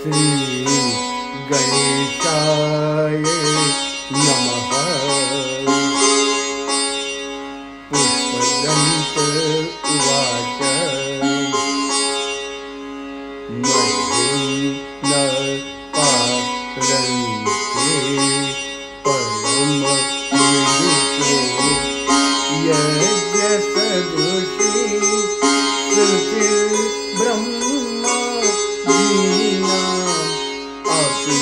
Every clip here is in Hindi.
श्री गणेशाय नमः। पुष्पदन्त उवाच मह्यं न पारन्ते परमविदुषो यज्ञसदृशी श्रुतिर्ब्रह्मा दीनाम् अपि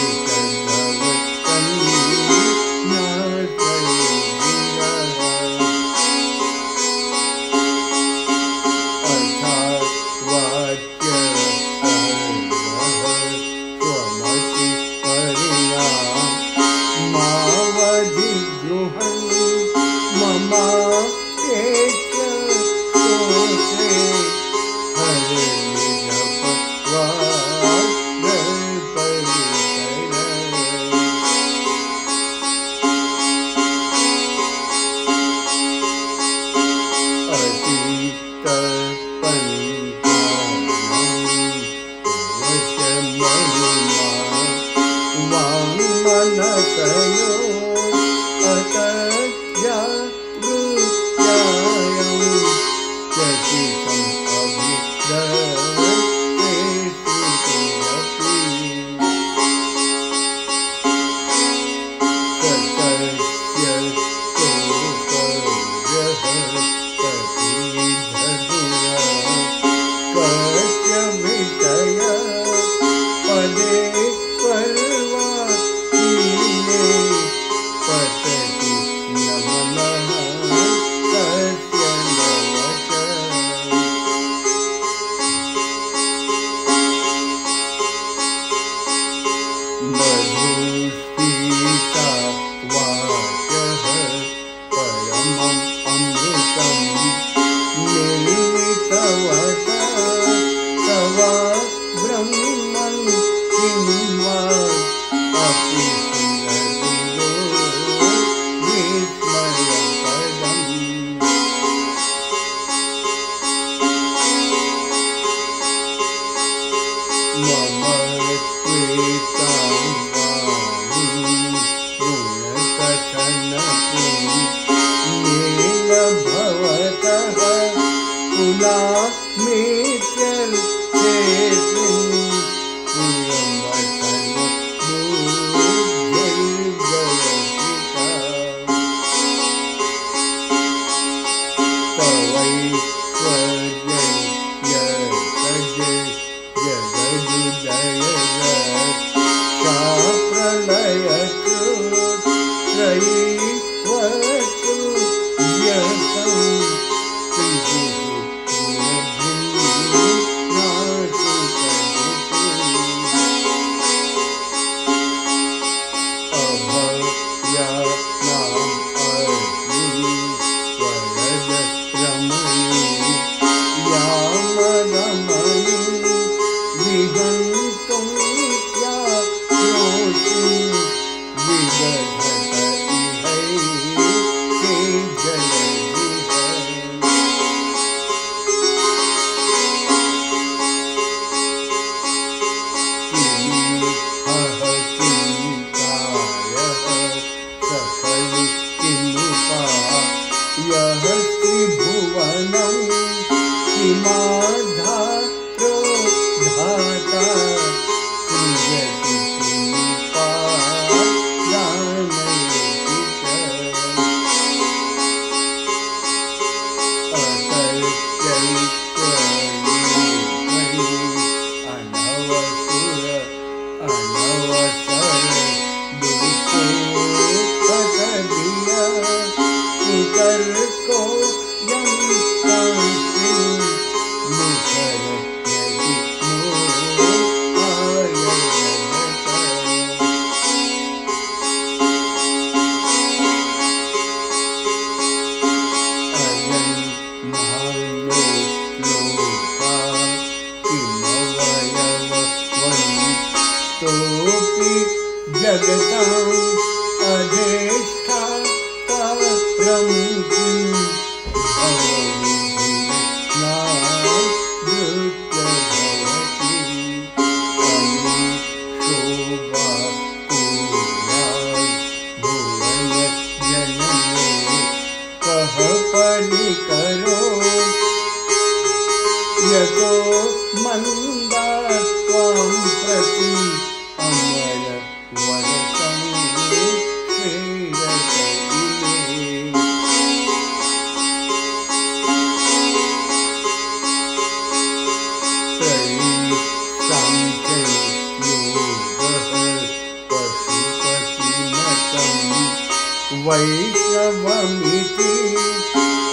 वैष्णवमिति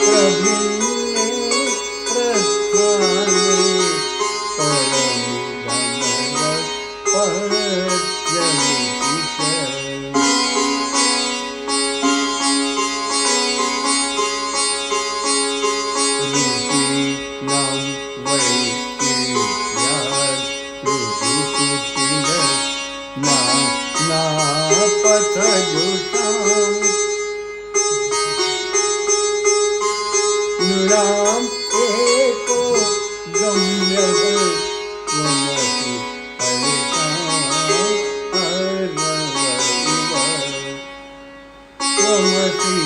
प्रभिन्ने प्रस्थाने परमिदमद पत्यमिति च। ऋषीणां वैचित्र्यात् ऋतुकुटिलः नानापथजुषाम् नृणाम् एको गम्यः त्वमसि त्वमसि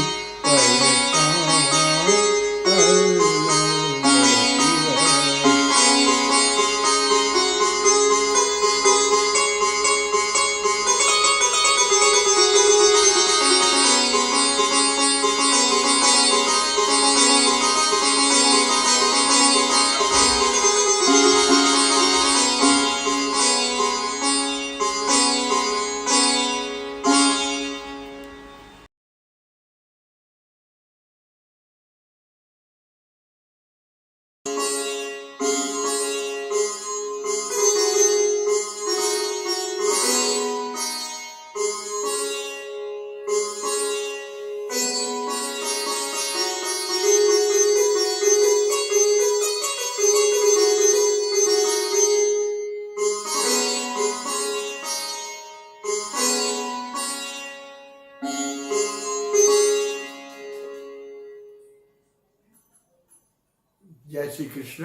जय श्री कृष्ण।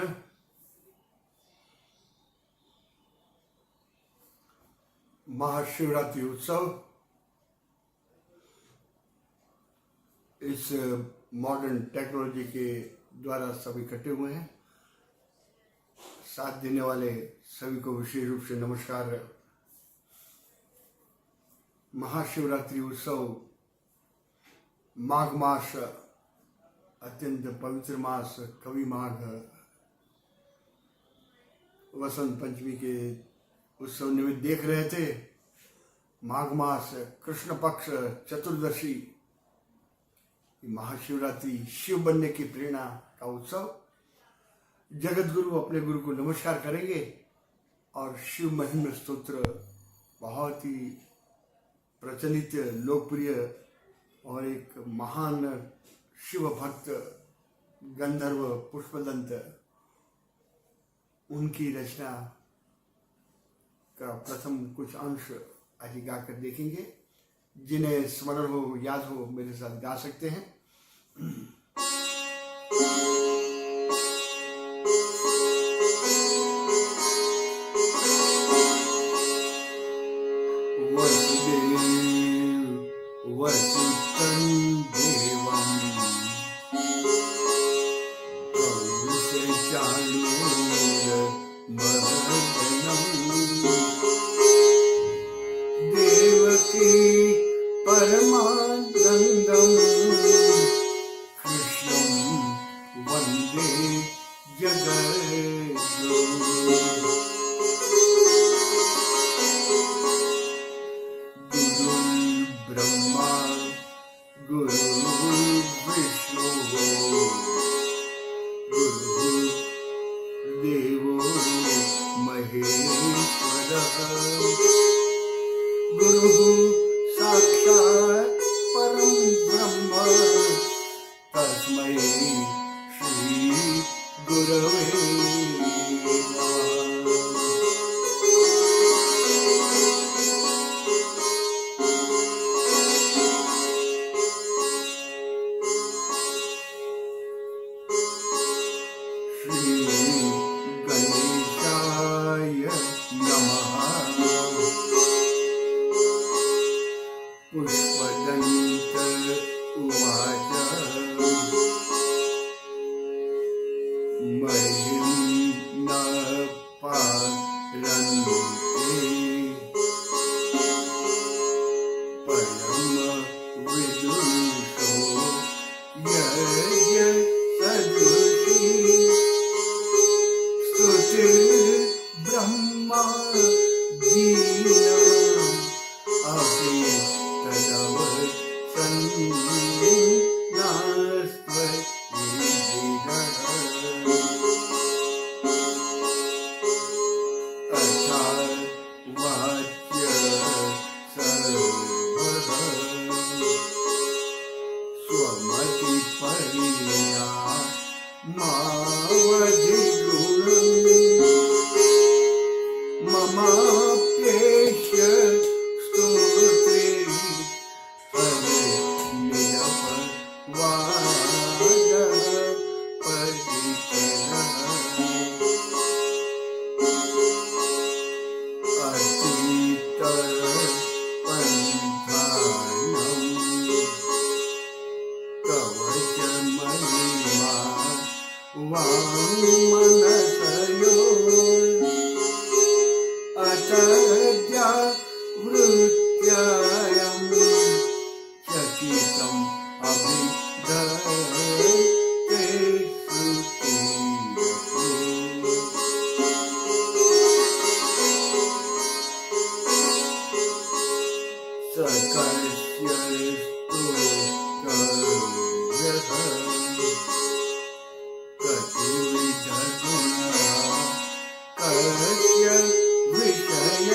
महाशिवरात्रि उत्सव इस मॉडर्न टेक्नोलॉजी के द्वारा सब इकट्ठे हुए हैं। साथ देने वाले सभी को विशेष रूप से नमस्कार। महाशिवरात्रि उत्सव माघ मास अत्यंत पवित्र मास, कवि माघ, वसंत पंचमी के उत्सव निमित्त देख रहे थे। माघ मास कृष्ण पक्ष चतुर्दशी महाशिवरात्रि शिव बनने की प्रेरणा का उत्सव। जगत गुरु अपने गुरु को नमस्कार करेंगे और शिव महिमा स्तोत्र बहुत ही प्रचलित, लोकप्रिय और एक महान शिव भक्त गंधर्व पुष्पदंत, उनकी रचना का प्रथम कुछ अंश आज गाकर देखेंगे। जिन्हें स्मरण हो, याद हो, मेरे साथ गा सकते हैं। परमानंदम कृष्णं वंदे जगद्गुरुं। गुरुर्ब्रह्मा गुरुर्विष्णुः गुरुर्देवो महेश्वरः गुरुः साक्षात् परम ब्रह्म तस्मै श्री गुरवे श्री गणेशाय नमः। पुष्पदंत उवाच महिं न पारन्ते परम विदुषो यज्ञ सदृशी स्तुतिर् ब्रह्मा दीना अपि तदवसन् रामाप्येष स्तोत्रे निरपवाद परिकरा अतीत पंथानम कवच महिमा वाङ्मनसयो अतद्या वृत्यायं चकितम् अभिधत्ते श्रुतिरपि सकर्ष्यस्तु कव्यः कतिविधगुणा कस्य विषय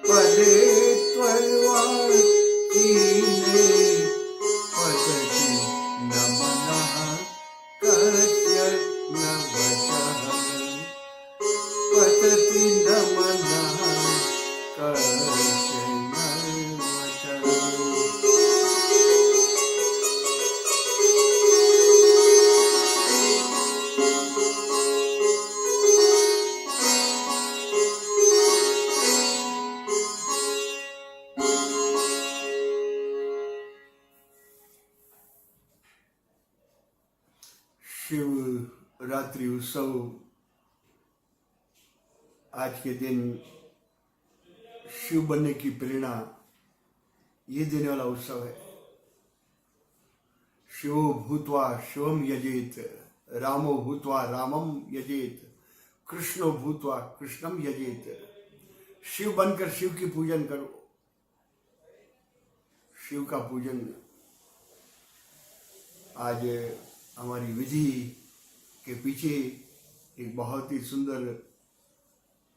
पदे त्वल्वाचीने पतति न मनः कस्य न वचः पतति न मनः कस्य न वचः। शिवरात्रि उत्सव आज के दिन शिव बनने की प्रेरणा ये देने वाला उत्सव है। शिवो भूत्वा शिवम यजेत, रामो भूत्वा रामम यजेत, कृष्णो भूत्वा कृष्णम यजेत। शिव बनकर शिव की पूजन करो। शिव का पूजन आज हमारी विधि के पीछे एक बहुत ही सुंदर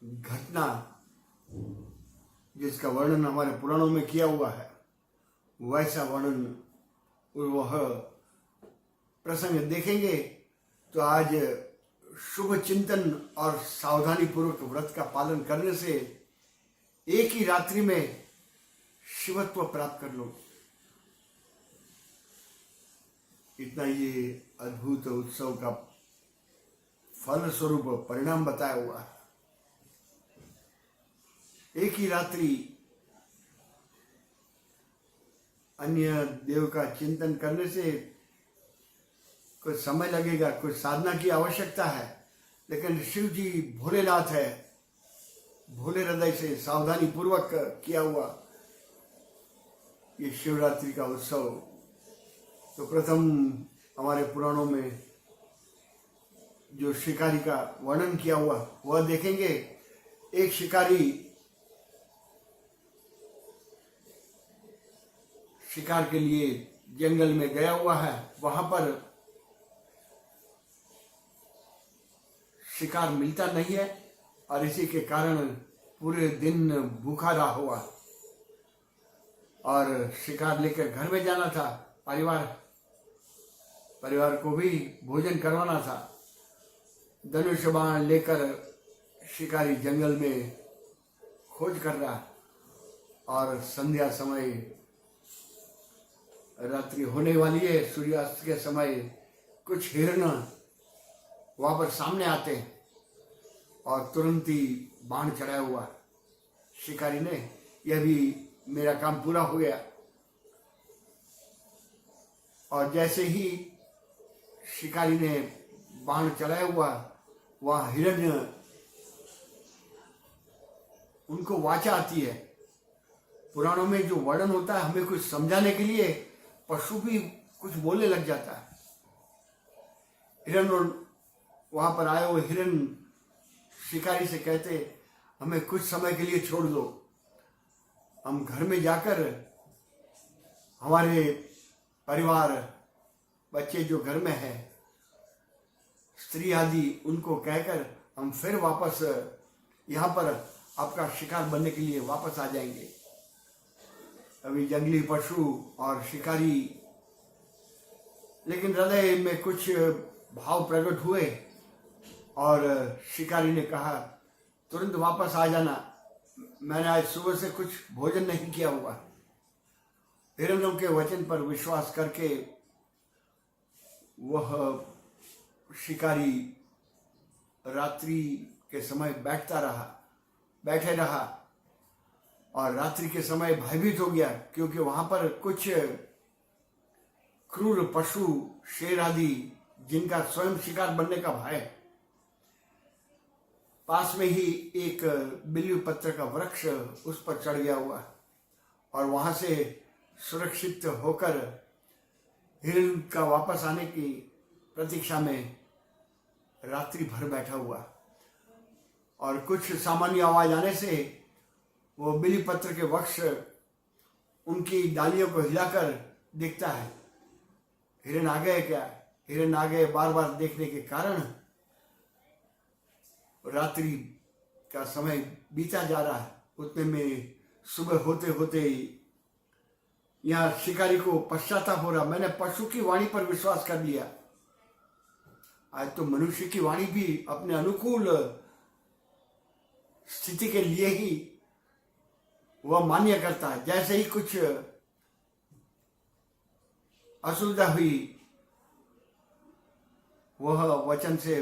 घटना जिसका वर्णन हमारे पुराणों में किया हुआ है, वैसा वर्णन वह प्रसंग देखेंगे तो आज शुभ चिंतन और सावधानी पूर्वक व्रत का पालन करने से एक ही रात्रि में शिवत्व प्राप्त कर लो। इतना ये अद्भुत उत्सव का फल स्वरूप परिणाम बताया हुआ है। एक ही रात्रि अन्य देव का चिंतन करने से कुछ समय लगेगा, कुछ साधना की आवश्यकता है, लेकिन शिव जी भोलेनाथ है। भोले हृदय से सावधानी पूर्वक किया हुआ ये शिवरात्रि का उत्सव। तो प्रथम हमारे पुराणों में जो शिकारी का वर्णन किया हुआ वह देखेंगे। एक शिकारी शिकार के लिए जंगल में गया हुआ है। वहां पर शिकार मिलता नहीं है और इसी के कारण पूरे दिन भूखा रहा हुआ और शिकार लेकर घर में जाना था। परिवार को भी भोजन करवाना था। धनुष बाण लेकर शिकारी जंगल में खोज कर रहा और संध्या समय रात्रि होने वाली है। सूर्यास्त के समय कुछ हिरण वहां पर सामने आते हैं और तुरंत ही बाण चढ़ाया हुआ। शिकारी ने यह भी मेरा काम पूरा हो गया। और जैसे ही शिकारी ने बाण चढ़ाया हुआ वह हिरण्य उनको वाचा आती है। पुराणों में जो वर्णन होता है हमें कुछ समझाने के लिए पशु भी कुछ बोलने लग जाता है। हिरण वहां पर आए हुए हिरण शिकारी से कहते हमें कुछ समय के लिए छोड़ दो, हम घर में जाकर हमारे परिवार बच्चे जो घर में है स्त्री आदि उनको कहकर हम फिर वापस यहाँ पर आपका शिकार बनने के लिए वापस आ जाएंगे। अभी जंगली पशु और शिकारी लेकिन हृदय में कुछ भाव प्रकट हुए और शिकारी ने कहा तुरंत वापस आ जाना, मैंने आज सुबह से कुछ भोजन नहीं किया हुआ। हिरणों के वचन पर विश्वास करके वह शिकारी रात्रि के समय बैठे रहा और रात्रि के समय भयभीत हो गया, क्योंकि वहां पर कुछ क्रूर पशु, शेर आदि, जिनका स्वयं शिकार बनने का भय। पास में ही एक बिल्व पत्र का वृक्ष उस पर चढ़ गया हुआ और वहां से सुरक्षित होकर हिरण का वापस आने की प्रतीक्षा में रात्रि भर बैठा हुआ। और कुछ सामान्य आवाज आने से वो बिल्व पत्र के वृक्ष उनकी डालियों को हिलाकर देखता है, हिरण आ गए क्या। हिरण आ गए बार बार देखने के कारण रात्रि का समय बीता जा रहा है। उतने में सुबह होते होते यहाँ शिकारी को पश्चाताप हो रहा, मैंने पशु की वाणी पर विश्वास कर लिया, आज तो मनुष्य की वाणी भी अपने अनुकूल स्थिति के लिए ही वह मान्य करता है। जैसे ही कुछ असुविधा हुई, वह वचन से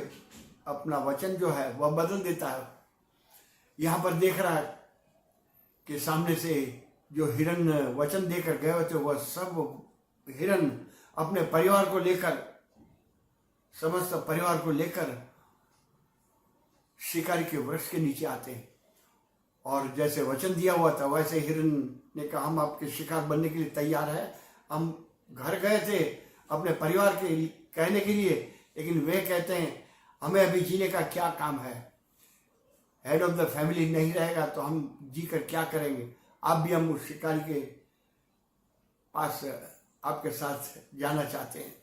अपना वचन जो है वह बदल देता है। यहां पर देख रहा है कि सामने से जो हिरण वचन देकर गए होते, वह सब हिरण अपने परिवार को लेकर, समस्त परिवार को लेकर शिकारी के वृक्ष के नीचे आते हैं। और जैसे वचन दिया हुआ था वैसे हिरण ने कहा, हम आपके शिकार बनने के लिए तैयार है। हम घर गए थे अपने परिवार के कहने के लिए, लेकिन वे कहते हैं हमें अभी जीने का क्या काम है, हेड ऑफ द फैमिली नहीं रहेगा तो हम जी कर क्या करेंगे। आप भी हम उस शिकारी के पास आपके साथ जाना चाहते हैं।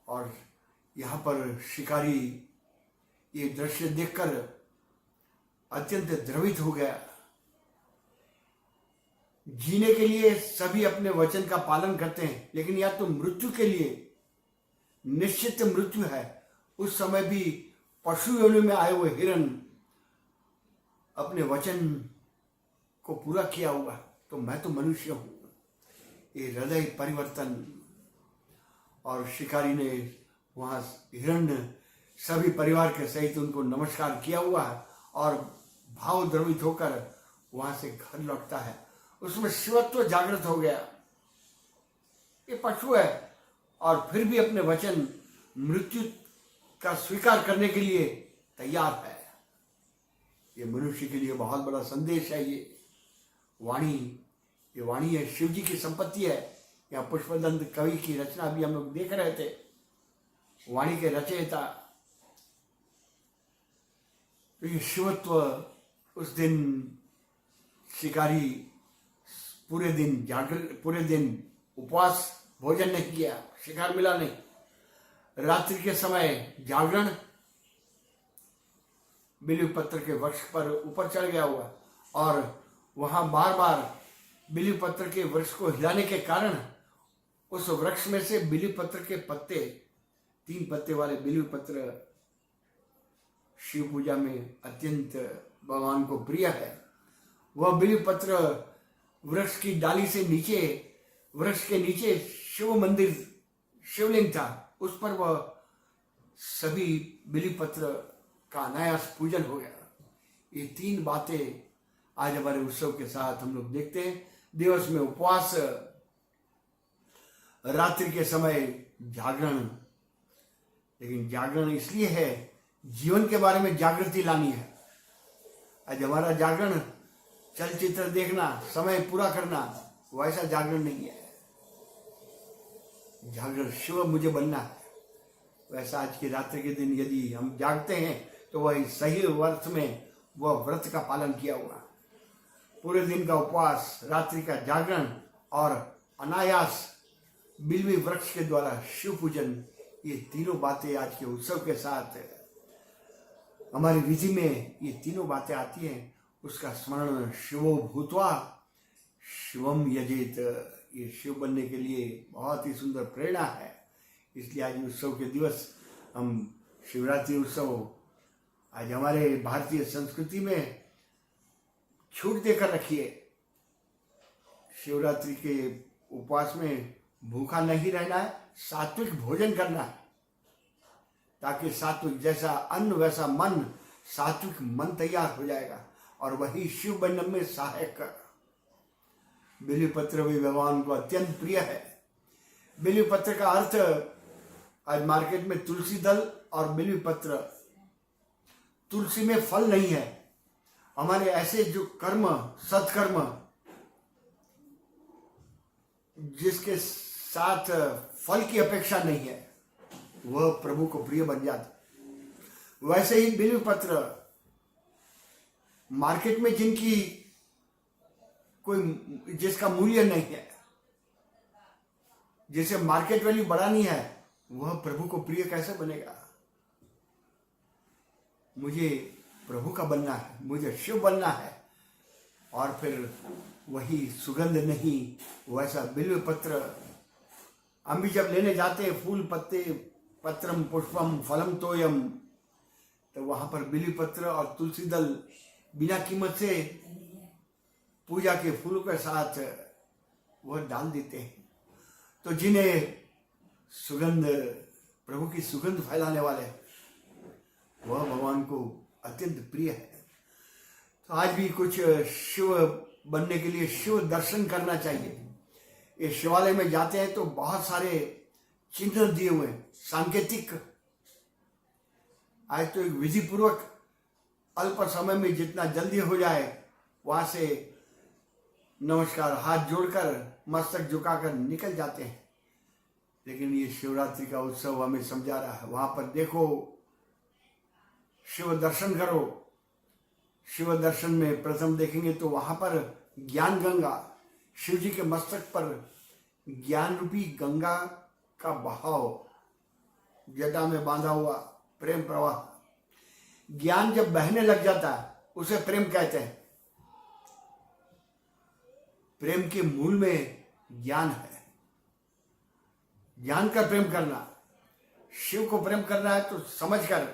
और यहाँ पर शिकारी ये दृश्य देखकर अत्यंत द्रवित हो गया। जीने के लिए सभी अपने वचन का पालन करते हैं, लेकिन या तो मृत्यु के लिए निश्चित मृत्यु है। उस समय भी पशु योनि में आए हुए हिरण अपने वचन को पूरा किया हुआ, तो मैं तो मनुष्य हूं। ये हृदय परिवर्तन। और शिकारी ने वहां हिरण सभी परिवार के सहित उनको नमस्कार किया हुआ है और भाव द्रवित होकर वहां से घर लौटता है। उसमें शिवत्व जागृत हो गया। ये पशु है और फिर भी अपने वचन मृत्यु का स्वीकार करने के लिए तैयार है। ये मनुष्य के लिए बहुत बड़ा संदेश है। ये वाणी है, शिव जी की संपत्ति है। यहाँ पुष्पदंत कवि की रचना भी हम लोग देख रहे थे। वाणी के रचयिता, तो ये शिवत्व उस दिन शिकारी पूरे दिन उपवास, भोजन नहीं किया, शिकार मिला नहीं। रात्रि के समय जागरण, बिल्व पत्र के वृक्ष पर ऊपर चढ़ गया हुआ और वहां बार बार बिल्व पत्र के वृक्ष को हिलाने के कारण उस वृक्ष में से बिल्व पत्र के पत्ते, 3 पत्ते वाले बिल्व पत्र शिव पूजा में अत्यंत भगवान को प्रिय है। वह बिल्व पत्र वृक्ष की डाली से नीचे, वृक्ष के नीचे शिव मंदिर, शिवलिंग था, उस पर वह सभी बिल्व पत्र का अनायास पूजन हो गया। ये 3 बातें आज हमारे उत्सव के साथ हम लोग देखते हैं। दिवस में उपवास, रात्रि के समय जागरण। लेकिन जागरण इसलिए है, जीवन के बारे में जागृति लानी है। आज हमारा जागरण चलचित्र देखना, समय पूरा करना, वैसा जागरण नहीं है। जागरण शिव मुझे बनना है। वैसा आज की रात्रि के दिन यदि हम जागते हैं तो वह सही अर्थ में वह व्रत का पालन किया हुआ। पूरे दिन का उपवास, रात्रि का जागरण और अनायास बिल्व वृक्ष के द्वारा शिव पूजन, ये तीनों बातें आज के उत्सव के साथ हमारी विधि में ये तीनों बातें आती हैं। उसका स्मरण शिवो भूत्वा शिवम यजेत, ये शिव बनने के लिए बहुत ही सुंदर प्रेरणा है। इसलिए आज उत्सव के दिवस हम शिवरात्रि उत्सव आज हमारे भारतीय संस्कृति में छूट देकर रखिए। शिवरात्रि के उपवास में भूखा नहीं रहना है, सात्विक भोजन करना है, ताकि सात्विक जैसा अन्न वैसा मन, सात्विक मन तैयार हो जाएगा और वही शिव बनने में सहायक। बिल्वपत्र भी भगवान को अत्यंत प्रिय है। बिल्वपत्र का अर्थ आज मार्केट में तुलसी दल और बिल्वपत्र, तुलसी में फल नहीं है। हमारे ऐसे जो कर्म, सत्कर्म जिसके साथ फल की अपेक्षा नहीं है, वह प्रभु को प्रिय बन जाता। वैसे ही बिल्वपत्र मार्केट में जिसका मूल्य नहीं है, जिसे मार्केट वैल्यू बढ़ानी है, वह प्रभु को प्रिय कैसे बनेगा। मुझे प्रभु का बनना है, मुझे शिव बनना है, और फिर वही सुगंध नहीं, वैसा बिल्वपत्र हम भी जब लेने जाते हैं, फूल पत्ते पत्रम पुष्पम फलम तोयम, तो वहां पर बिल्वपत्र और तुलसी दल बिना कीमत से पूजा के फूलों के साथ वह डाल देते हैं। तो जिन्हें सुगंध, प्रभु की सुगंध फैलाने वाले, वह भगवान को अत्यंत प्रिय है। तो आज भी कुछ शिव बनने के लिए शिव दर्शन करना चाहिए। ये शिवालय में जाते हैं तो बहुत सारे चिन्ह दिए हुए हैं, सांकेतिक। आज तो एक विधि पूर्वक अल्प समय में जितना जल्दी हो जाए, वहां से नमस्कार हाथ जोड़कर मस्तक झुकाकर निकल जाते हैं। लेकिन ये शिवरात्रि का उत्सव हमें समझा रहा है, वहां पर देखो, शिव दर्शन करो। शिव दर्शन में प्रथम देखेंगे तो वहां पर ज्ञान गंगा, शिव जी के मस्तक पर ज्ञान रूपी गंगा का बहाव, जटा में बांधा हुआ प्रेम प्रवाह। ज्ञान जब बहने लग जाता है उसे प्रेम कहते हैं। प्रेम के मूल में ज्ञान है। ज्ञान का प्रेम करना, शिव को प्रेम करना है तो समझकर,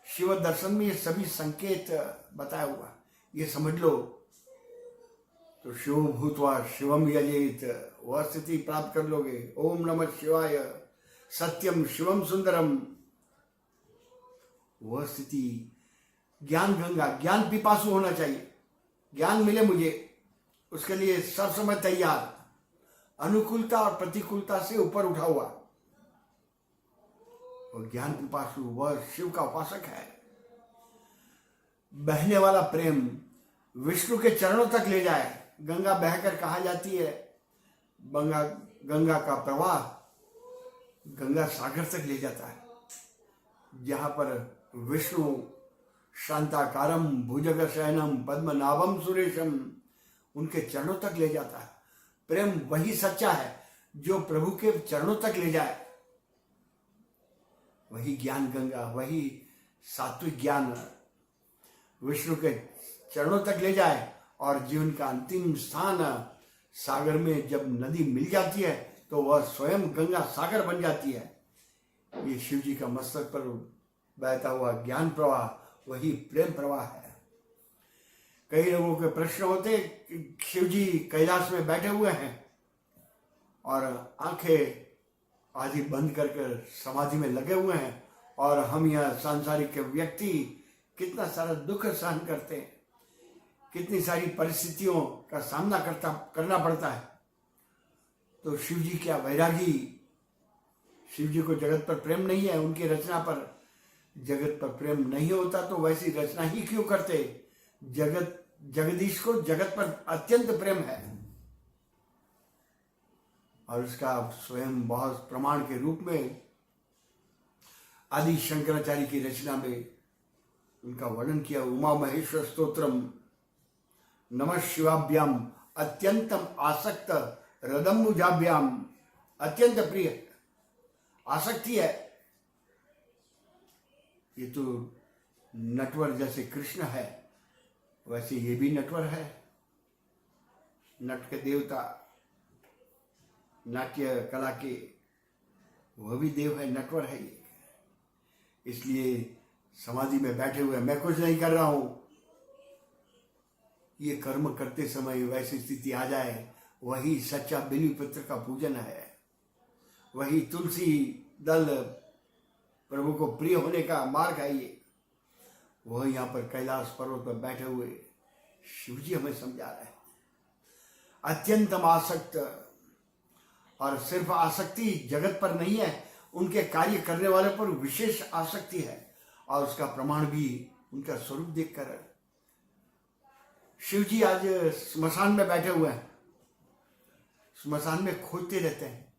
शिव दर्शन में ये सभी संकेत बताया हुआ, ये समझ लो तो शिव भूतवा शिवम यजेत, वह स्थिति प्राप्त कर लोगे। ओम नमः शिवाय, सत्यम शिवम सुंदरम, वह स्थिति। ज्ञान गंगा, ज्ञान पिपासु होना चाहिए। ज्ञान मिले मुझे, उसके लिए सब समय तैयार, अनुकूलता और प्रतिकूलता से ऊपर उठा हुआ। और ज्ञान पिपासु वह शिव का उपासक है। बहने वाला प्रेम विष्णु के चरणों तक ले जाए। गंगा बहकर कहा जाती है, गंगा का प्रवाह गंगा सागर तक ले जाता है, जहां पर विष्णु शांताकारम भुजग शयनम पद्मनाभम सुरेशम उनके चरणों तक ले जाता है। प्रेम वही सच्चा है जो प्रभु के चरणों तक ले जाए। वही ज्ञान गंगा, वही सात्विक ज्ञान विष्णु के चरणों तक ले जाए, और जीवन का अंतिम स्थान सागर में जब नदी मिल जाती है तो वह स्वयं गंगा सागर बन जाती है। ये शिव जी का मस्तक पर बहता हुआ ज्ञान प्रवाह वही प्रेम प्रवाह है। कई लोगों के प्रश्न होते कि शिव जी कैलाश में बैठे हुए हैं और आंखें आदि बंद कर समाधि में लगे हुए हैं, और हम यह सांसारिक व्यक्ति कितना सारा दुख सहन करते हैं, कितनी सारी परिस्थितियों का सामना करना पड़ता है। तो शिव जी क्या वैरागी, शिव जी को जगत पर प्रेम नहीं है, उनकी रचना पर जगत पर प्रेम नहीं होता तो वैसी रचना ही क्यों करते। जगदीश को जगत पर अत्यंत प्रेम है, और उसका स्वयं बहुत प्रमाण के रूप में आदि शंकराचार्य की रचना में उनका वर्णन किया। उमा महेश्वर स्तोत्रम नमः शिवाभ्याम अत्यंतम आसक्त हृदम्बुजाभ्याम, अत्यंत प्रिय आसक्ति है। ये तो नटवर जैसे कृष्ण है, वैसे ये भी नटवर है। नट के देवता, नाट्य कला के वह भी देव है, नटवर है ये। इसलिए समाधि में बैठे हुए, मैं कुछ नहीं कर रहा हूं, ये कर्म करते समय वैसी स्थिति आ जाए, वही सच्चा बिल्वी पत्र का पूजन है, वही तुलसी दल प्रभु को प्रिय होने का मार्ग है। ये वह यहाँ पर कैलाश पर्वत पर बैठे हुए शिवजी हमें समझा रहे हैं। अत्यंत आसक्त, और सिर्फ आसक्ति जगत पर नहीं है, उनके कार्य करने वाले पर विशेष आसक्ति है, और उसका प्रमाण भी उनका स्वरूप देखकर। शिवजी आज स्मशान में बैठे हुए हैं, स्मशान में खोजते रहते हैं।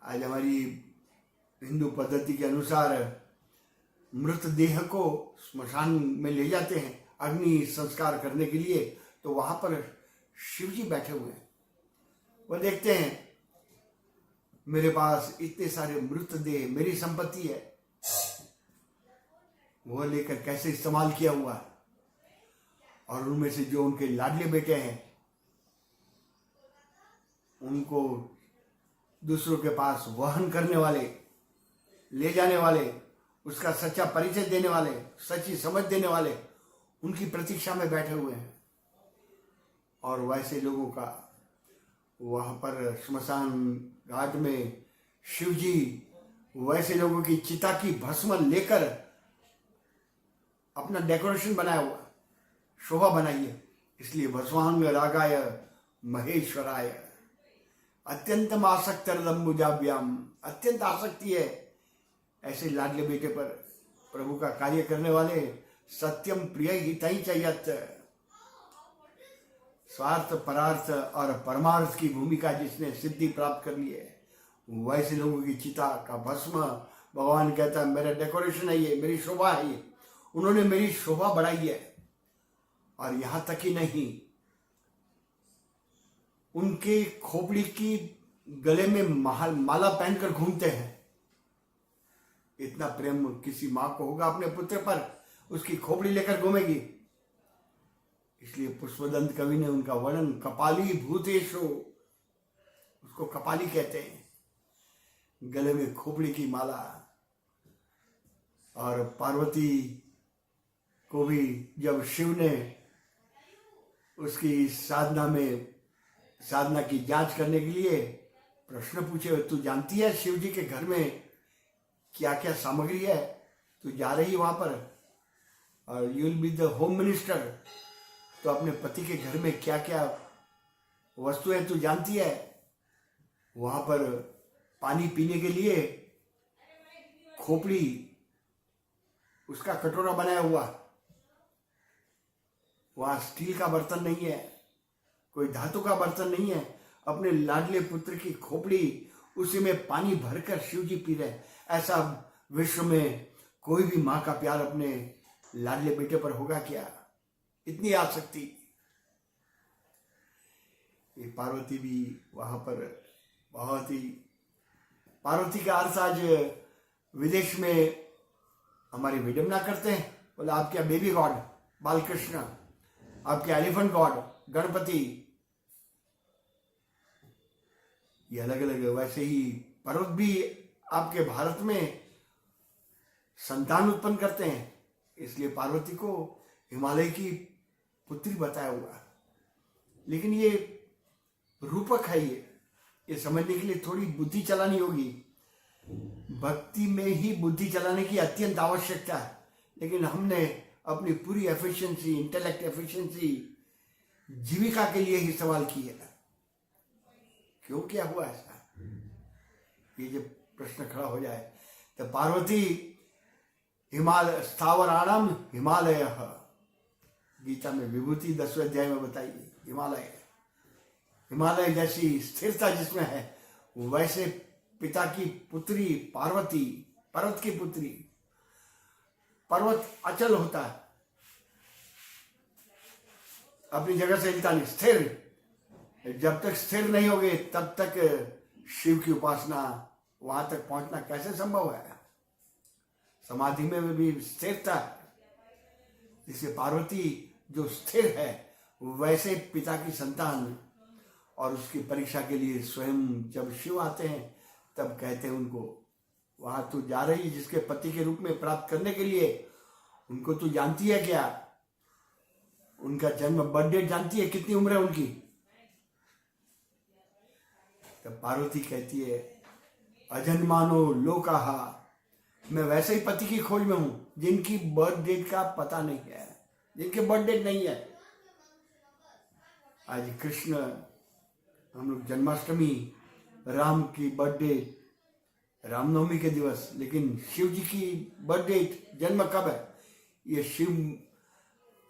आज हमारी हिंदू पद्धति के अनुसार मृतदेह को स्मशान में ले जाते हैं अग्नि संस्कार करने के लिए, तो वहां पर शिवजी बैठे हुए हैं। वो देखते हैं मेरे पास इतने सारे मृतदेह, मेरी संपत्ति है, वो लेकर कैसे इस्तेमाल किया हुआ है, और उनमें से जो उनके लाडले बेटे हैं उनको दूसरों के पास वहन करने वाले, ले जाने वाले, उसका सच्चा परिचय देने वाले, सच्ची समझ देने वाले उनकी प्रतीक्षा में बैठे हुए हैं। और वैसे लोगों का वहां पर श्मशान घाट में शिवजी वैसे लोगों की चिता की भस्म लेकर अपना डेकोरेशन बनाया हुआ, शोभा बनाई है। इसलिए भस्वांग रागाय महेश्वराय अत्यंत आसक्त लंबुजाभ्याम, अत्यंत आसक्ति है ऐसे लाडले बेटे पर, प्रभु का कार्य करने वाले। सत्यम प्रिय हितई चयत, स्वार्थ परार्थ और परमार्थ की भूमिका जिसने सिद्धि प्राप्त कर ली है, वैसे लोगों की चिता का भस्म भगवान कहता है मेरा डेकोरेशन है, ये मेरी शोभा है, ये उन्होंने मेरी शोभा बढ़ाई है। और यहां तक ही नहीं, उनके खोपड़ी की गले में माला पहनकर घूमते हैं। इतना प्रेम किसी मां को होगा अपने पुत्र पर, उसकी खोपड़ी लेकर घूमेगी। इसलिए पुष्पदंत कवि ने उनका वर्णन कपाली भूतेशो, उसको कपाली कहते हैं, गले में खोपड़ी की माला। और पार्वती को भी जब शिव ने उसकी साधना की जांच करने के लिए प्रश्न पूछे, तू जानती है शिव जी के घर में क्या क्या सामग्री है, तू जा रही वहां पर और you will be the home minister, तो अपने पति के घर में क्या क्या वस्तु है तू जानती है? वहां पर पानी पीने के लिए खोपड़ी, उसका कटोरा बनाया हुआ, वहां स्टील का बर्तन नहीं है, कोई धातु का बर्तन नहीं है, अपने लाडले पुत्र की खोपड़ी, उसी में पानी भरकर शिवजी पी रहे। ऐसा विश्व में कोई भी मां का प्यार अपने लाडले बेटे पर होगा क्या? इतनी आसक्ति। ये पार्वती भी वहां पर बहुत ही, पार्वती का अर्थ आज विदेश में हमारी विडंबना करते हैं, बोला आप क्या बेबी गॉड बालकृष्ण, आपके एलिफेंट गॉड गणपति, ये अलग अलग। वैसे ही पर्वत भी आपके भारत में संतान उत्पन्न करते हैं, इसलिए पार्वती को हिमालय की पुत्री बताया हुआ। लेकिन ये रूपक है, ये समझने के लिए थोड़ी बुद्धि चलानी होगी। भक्ति में ही बुद्धि चलाने की अत्यंत आवश्यकता है, लेकिन हमने अपनी पूरी एफिशिएंसी, इंटेलेक्ट एफिशिएंसी जीविका के लिए ही इस्तेमाल की है। क्यों क्या हुआ ऐसा? ये जब प्रश्न खड़ा हो जाए तो पार्वती हिमालय स्थावराणम हिमालय, गीता में विभूति 10वें अध्याय में बताइए, हिमालय जैसी स्थिरता जिसमें है, वैसे पिता की पुत्री पार्वती, पर्वत की पुत्री। पर्वत अचल होता है, अपनी जगह से हिलता नहीं, स्थिर। जब तक स्थिर नहीं होगे तब तक शिव की उपासना, वहां तक पहुंचना कैसे संभव है? समाधि में भी स्थिरता है। जिसे पार्वती जो स्थिर है, वैसे पिता की संतान, और उसकी परीक्षा के लिए स्वयं जब शिव आते हैं तब कहते हैं उनको वहां तू जा रही है जिसके पति के रूप में प्राप्त करने के लिए। उनको तू जानती है क्या? उनका जन्म बर्थ डेट जानती है? कितनी उम्र है उनकी? तब पार्वती कहती है, अजन्मानो लोकाहा, मैं वैसे ही पति की खोज में हूं जिनकी बर्थ डेट का पता नहीं है, जिनके बर्थ डेट नहीं है। आज कृष्ण, हम लोग जन्माष्टमी, राम की बर्थडे, रामनवमी के दिवस, लेकिन शिव जी की बर्थ डेट, जन्म कब है? ये शिव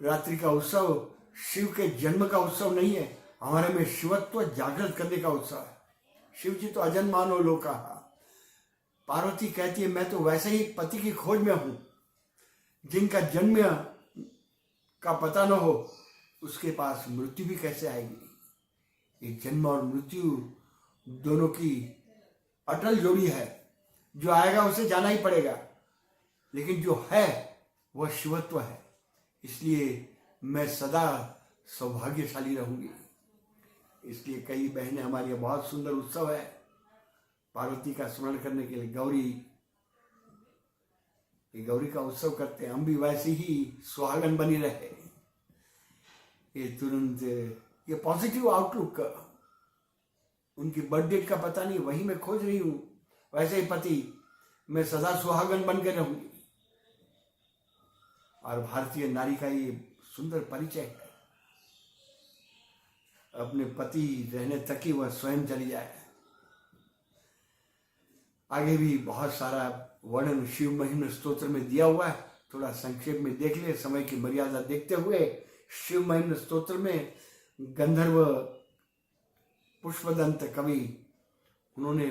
रात्रि का उत्सव शिव के जन्म का उत्सव नहीं है, हमारे में शिवत्व जागृत करने का उत्सव है। शिव जी तो अजन्मानो लोका। पार्वती कहती है, मैं तो वैसे ही पति की खोज में हूं जिनका जन्म का पता न हो, उसके पास मृत्यु भी कैसे आएगी? ये जन्म और मृत्यु दोनों की अटल जोड़ी है। जो आएगा उसे जाना ही पड़ेगा, लेकिन जो है वह शिवत्व है। इसलिए मैं सदा सौभाग्यशाली रहूंगी। इसलिए कई बहनें हमारी, बहुत सुंदर उत्सव है पार्वती का स्मरण करने के लिए। गौरी का उत्सव करते हैं, हम भी वैसे ही सुहागन बनी रहे। ये तुरंत ये पॉजिटिव आउटलुक, उनकी बर्थ डेट का पता नहीं, वही मैं खोज रही हूं, वैसे ही पति, मैं सदा सुहागन बन के रहूंगी। और भारतीय नारी का ये सुंदर परिचय है, अपने पति रहने तक ही वह स्वयं चली जाए। आगे भी बहुत सारा वर्णन शिव महिमा स्तोत्र में दिया हुआ है, थोड़ा संक्षेप में देख ले समय की मर्यादा देखते हुए। शिव महिमा स्तोत्र में गंधर्व पुष्पदंत कवि, उन्होंने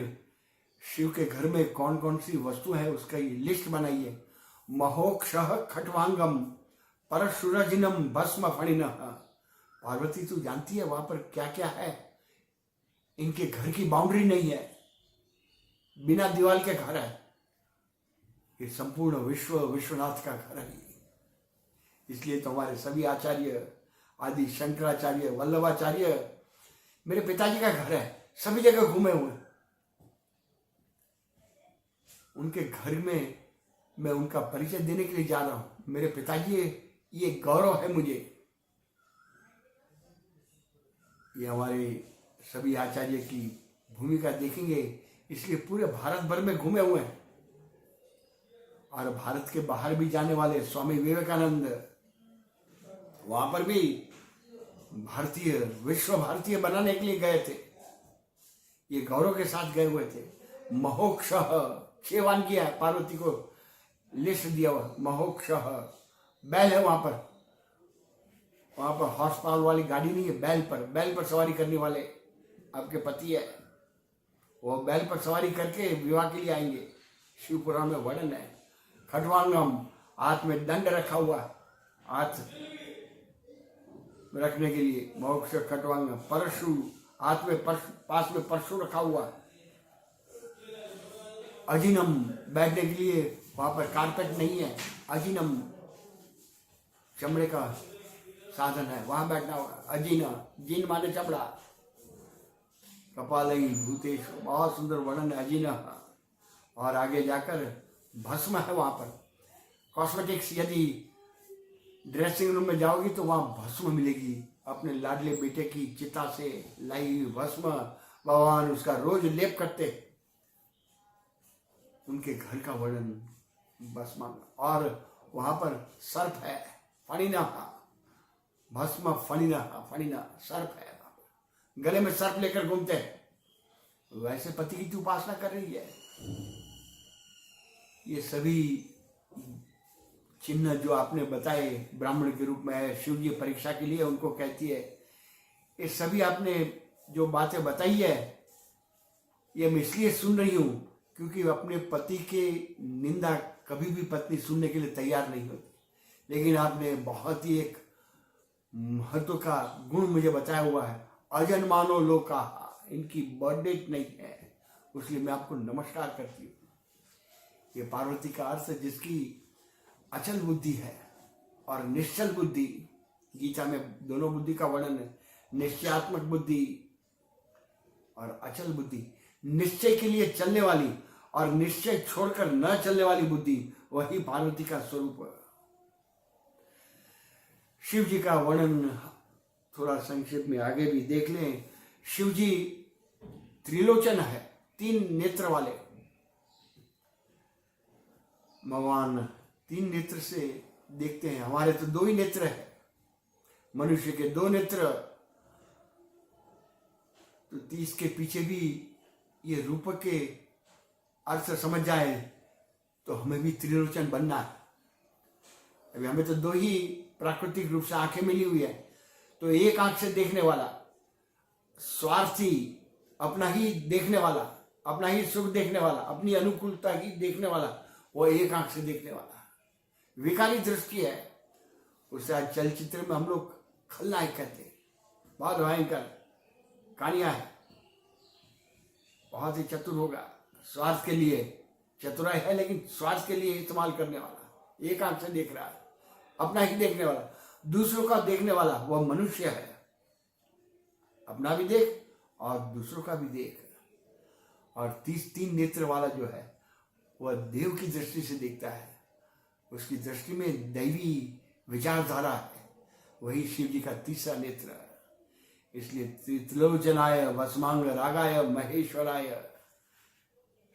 शिव के घर में कौन कौन सी वस्तु है उसका लिस्ट बनाई है। महोक्षः खट्वांगम परशुरजिनम भस्म फणिनः। पार्वती तू जानती है वहां पर क्या क्या है? इनके घर की बाउंड्री नहीं है, बिना दीवार के घर है। ये संपूर्ण विश्व विश्वनाथ का घर है। इसलिए तो हमारे सभी आचार्य, आदि शंकराचार्य, वल्लभाचार्य, मेरे पिताजी का घर है, सभी जगह घूमे हुए। उनके घर में मैं उनका परिचय देने के लिए जा रहा हूं। मेरे पिताजी, ये गौरव है मुझे। ये हमारे सभी आचार्य की भूमिका देखेंगे, इसलिए पूरे भारत भर में घूमे हुए हैं। और भारत के बाहर भी जाने वाले स्वामी विवेकानंद, वहां पर भी भारतीय, विश्व भारतीय बनाने के लिए गए थे, ये गौरव के साथ गए हुए थे। महोक्षः, 6 वानगियां है, पार्वती को लिस्ट दिया हुआ। महोक्षः, बैल है वहां पर हॉर्स पावर वाली गाड़ी नहीं है, बैल पर सवारी करने वाले आपके पति है, वो बैल पर सवारी करके विवाह के लिए आएंगे। शिव पुराण में वर्णन है। खट्वांगम, हाथ में दंड रखा हुआ, हाथ रखने के लिए मोक्ष खट्वांगम। परशु, हाथ में पास में परशु रखा हुआ। अजिनम, बैठने के लिए वहां पर कारपेट नहीं है, अजिनम चमड़े का साधन है, वहां बैठना होगा। अजीना, जिन माने चमड़ा। कपालई भूतेश, बहुत सुंदर वर्णन है अजीना। और आगे जाकर भस्म है वहां पर। कॉस्मेटिक्स, यदि ड्रेसिंग रूम में जाओगी तो वहां भस्म मिलेगी, अपने लाडले बेटे की चिता से लाई हुई भस्म। भगवान उसका रोज लेप करते। उनके घर का वर्णन भस्म। और वहां पर सर्प है, फणिना, भस्म फणिना, फणिना सर्प है, गले में सर्प लेकर घूमते हैं। वैसे पति की उपासना कर रही है। ये सभी चिन्ह जो आपने बताए ब्राह्मण के रूप में है, शिव जी परीक्षा के लिए उनको कहती है। ये सभी आपने जो बातें बताई है, ये मैं इसलिए सुन रही हूं क्योंकि अपने पति के निंदा कभी भी पत्नी सुनने के लिए तैयार नहीं होती। लेकिन आपने बहुत ही एक महत्व का गुण मुझे बताया हुआ है। अजन्मानो लोका, इनकी बर्थ डेट नहीं है, इसलिए मैं आपको नमस्कार करती हूँ। ये पार्वती का अर्थ है जिसकी अचल बुद्धि है और निश्चल बुद्धि। गीता में दोनों बुद्धि का वर्णन है, निश्चयात्मक बुद्धि और अचल बुद्धि। निश्चय के लिए चलने वाली और निश्चय छोड़कर न चलने वाली बुद्धि, वही पार्वती का स्वरूप। शिव जी का वर्णन थोड़ा संक्षेप में आगे भी देख लें। शिव जी त्रिलोचन है, 3 नेत्र वाले भगवान। 3 नेत्र से देखते हैं। हमारे तो 2 ही नेत्र है, मनुष्य के 2 नेत्र। तो इसके पीछे भी ये रूप के अर्थ समझ जाए तो हमें भी त्रिलोचन बनना है। अभी हमें तो 2 ही प्राकृतिक रूप से आंखें मिली हुई है, तो एक आंख से देखने वाला स्वार्थी, अपना ही देखने वाला, अपना ही सुख देखने वाला, अपनी अनुकूलता ही देखने वाला, वो एक आंख से देखने वाला विकारी दृष्टि है। उसे आज चलचित्र में हम लोग खलनायक कहते हैं। बहुत भयंकर कहानियां है। बहुत ही चतुर होगा, स्वार्थ के लिए चतुराई है, लेकिन स्वार्थ के लिए इस्तेमाल करने वाला। एक आंख से देख रहा है, अपना ही देखने वाला, दूसरों का देखने वाला वह मनुष्य है। अपना भी देख और दूसरों का भी देख। और 3 नेत्र वाला जो है वह देव की दृष्टि से देखता है। उसकी दृष्टि में दैवी विचारधारा है। वही शिव जी का 3रा नेत्र है। इसलिए त्रिलोचनाय वसमांग रागाय महेश्वराय,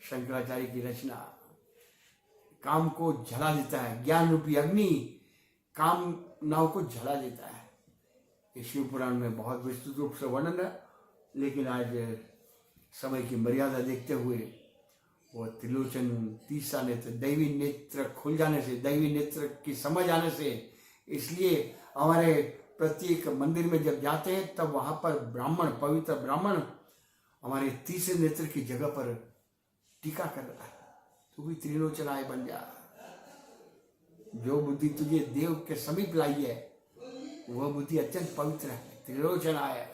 शंकराचार्य की रचना। काम को जला देता है, ज्ञान रूपी अग्नि कामनाओं को जला देता है। ये शिव पुराण में बहुत विस्तृत रूप से वर्णन है, लेकिन आज समय की मर्यादा देखते हुए वो त्रिलोचन 3रा नेत्र, दैवी नेत्र खुल जाने से, दैवी नेत्र की समझ आने से, इसलिए हमारे प्रत्येक मंदिर में जब जाते हैं तब वहां पर ब्राह्मण, पवित्र ब्राह्मण हमारे 3रे नेत्र की जगह पर टीका कर रहा है। तू भी त्रिलोचनाय बन जा। जो बुद्धि तुझे देव के समीप लाई है वह बुद्धि अत्यंत पवित्र है, त्रिलोचनाय।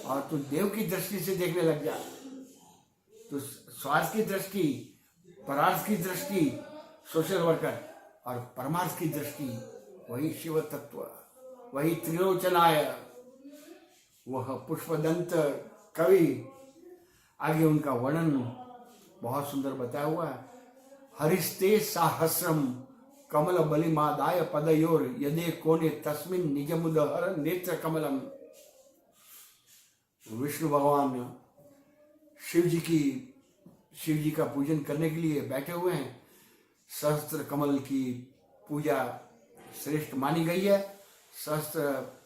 और तू देव की दृष्टि से देखने लग जा। तो स्वार्थ की दृष्टि, परार्थ की दृष्टि सोशल वर्कर, और परमार्थ की दृष्टि वही शिव तत्व, वही त्रिलोचनाय, वह पुष्पदंत कवि। आगे उनका वर्णन बहुत सुंदर बताया हुआ है। हरिस्ते साहस्रम कमल बलिमादाय पदयोर यदे कोने तस्मिन निजमुदहर नेत्र कमलम। विष्णु भगवान शिव जी का पूजन करने के लिए बैठे हुए हैं। सहस्त्र कमल की पूजा श्रेष्ठ मानी गई है। सहस्त्र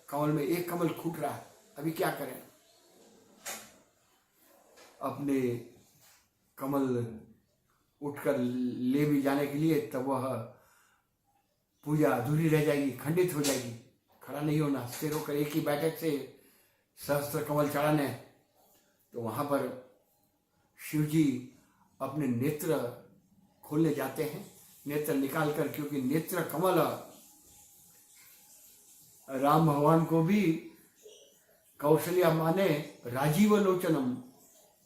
कमल में एक कमल फूट रहा है। अभी क्या करें? अपने कमल उठकर ले भी जाने के लिए, तब वह पूजा अधूरी रह जाएगी, खंडित हो जाएगी। खड़ा नहीं होना, स्थिर होकर एक ही बैठक से सहस्त्र कमल चढ़ाने। तो वहां पर शिव जी अपने नेत्र खोलने जाते हैं, नेत्र निकालकर, क्योंकि नेत्र कमल राम भगवान को भी कौशल्या माने राजीव लोचनम।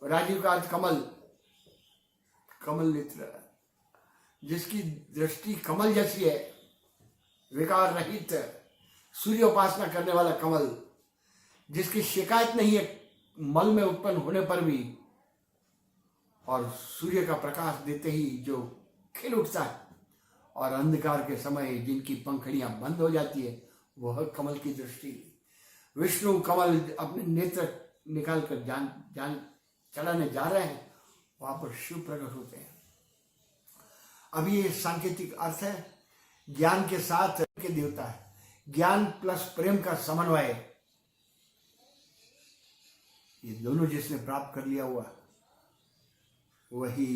राजीव का अर्थ कमल, कमल नेत्र, जिसकी दृष्टि कमल जैसी है, विकार रहित, सूर्य उपासना करने वाला कमल, जिसकी शिकायत नहीं है मल में उत्पन्न होने पर भी, और सूर्य का प्रकाश देते ही जो खिल उठता है, और अंधकार के समय जिनकी पंखड़ियां बंद हो जाती है, वह कमल की दृष्टि। विष्णु कमल अपने नेत्र निकाल कर जान चढ़ाने जा रहे हैं, वहां पर शिव प्रकट होते हैं। अभी ये सांकेतिक अर्थ है, ज्ञान के साथ के देवता है। ज्ञान प्लस प्रेम का समन्वय, ये दोनों जिसने प्राप्त कर लिया हुआ वही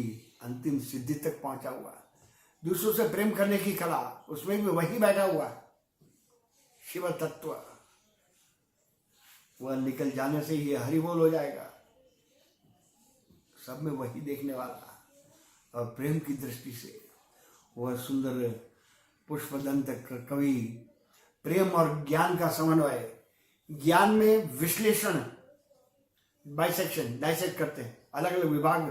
अंतिम सिद्धि तक पहुंचा हुआ। दूसरों से प्रेम करने की कला, उसमें भी वही बैठा हुआ शिव तत्व। वह निकल जाने से ये हरिबोल हो जाएगा। सब में वही देखने वाला, और प्रेम की दृष्टि से वह सुंदर पुष्पदंत कवि। प्रेम और ज्ञान का समन्वय, ज्ञान में विश्लेषण, बाइसेक्शन, डाइसेक्ट करते हैं, अलग अलग विभाग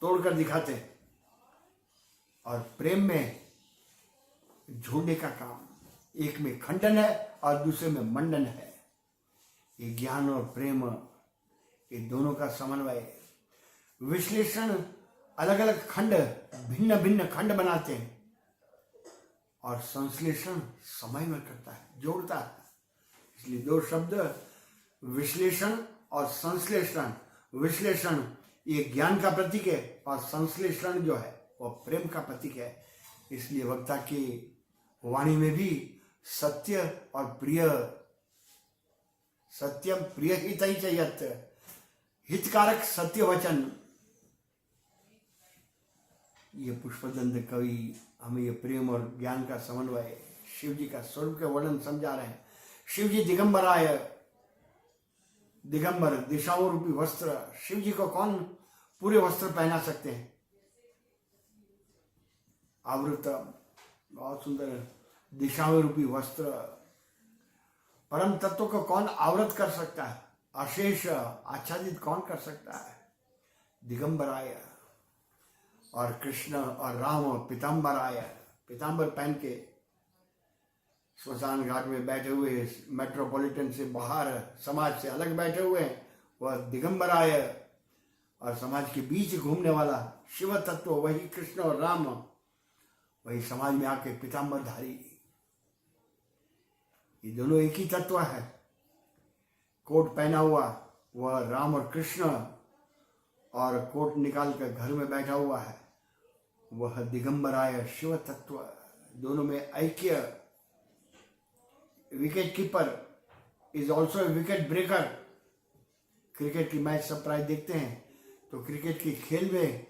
तोड़कर दिखाते हैं, और प्रेम में जोड़ने का काम। एक में खंडन है और दूसरे में मंडन है। ये ज्ञान और प्रेम, ये दोनों का समन्वय है। विश्लेषण अलग अलग खंड, भिन्न भिन्न खंड बनाते हैं, और संश्लेषण समय में करता है, जोड़ता है। इसलिए दो शब्द विश्लेषण और संश्लेषण। विश्लेषण ये ज्ञान का प्रतीक है और संश्लेषण जो है वह प्रेम का प्रतीक है। इसलिए वक्ता की वाणी में भी सत्य और प्रिय, सत्यम प्रिय हित ही चाहिए, हितकारक सत्य वचन। ये पुष्पदंत कवि हमें ये प्रेम और ज्ञान का समन्वय, शिव जी का स्वरूप का वर्णन समझा रहे हैं। शिव जी दिगंबराय, दिगंबर दिशाओं रूपी वस्त्र। शिव जी को कौन पूरे वस्त्र पहना सकते हैं? आवृत, बहुत सुंदर दिशाओं रूपी वस्त्र। परम तत्व को कौन आवृत कर सकता है? अशेष आच्छादित कौन कर सकता है? दिगंबराय। और कृष्ण और राम पीताम्बराय, पीताम्बर पहन के श्मशान घाट में बैठे हुए, मेट्रोपॉलिटन से बाहर, समाज से अलग बैठे हुए हैं, वह दिगंबराय। और समाज के बीच घूमने वाला शिव तत्व वही कृष्ण और राम, वही समाज में आके पीताम्बरधारी। ये दोनों एक ही तत्व है। कोट पहना हुआ वह राम और कृष्ण, और कोट निकाल कर घर में बैठा हुआ है वह दिगंबराय शिव तत्व। दोनों में ऐक्य। Wicket keeper is also a wicket breaker. Cricket की मैच सब प्राय देखते हैं तो क्रिकेट के खेल में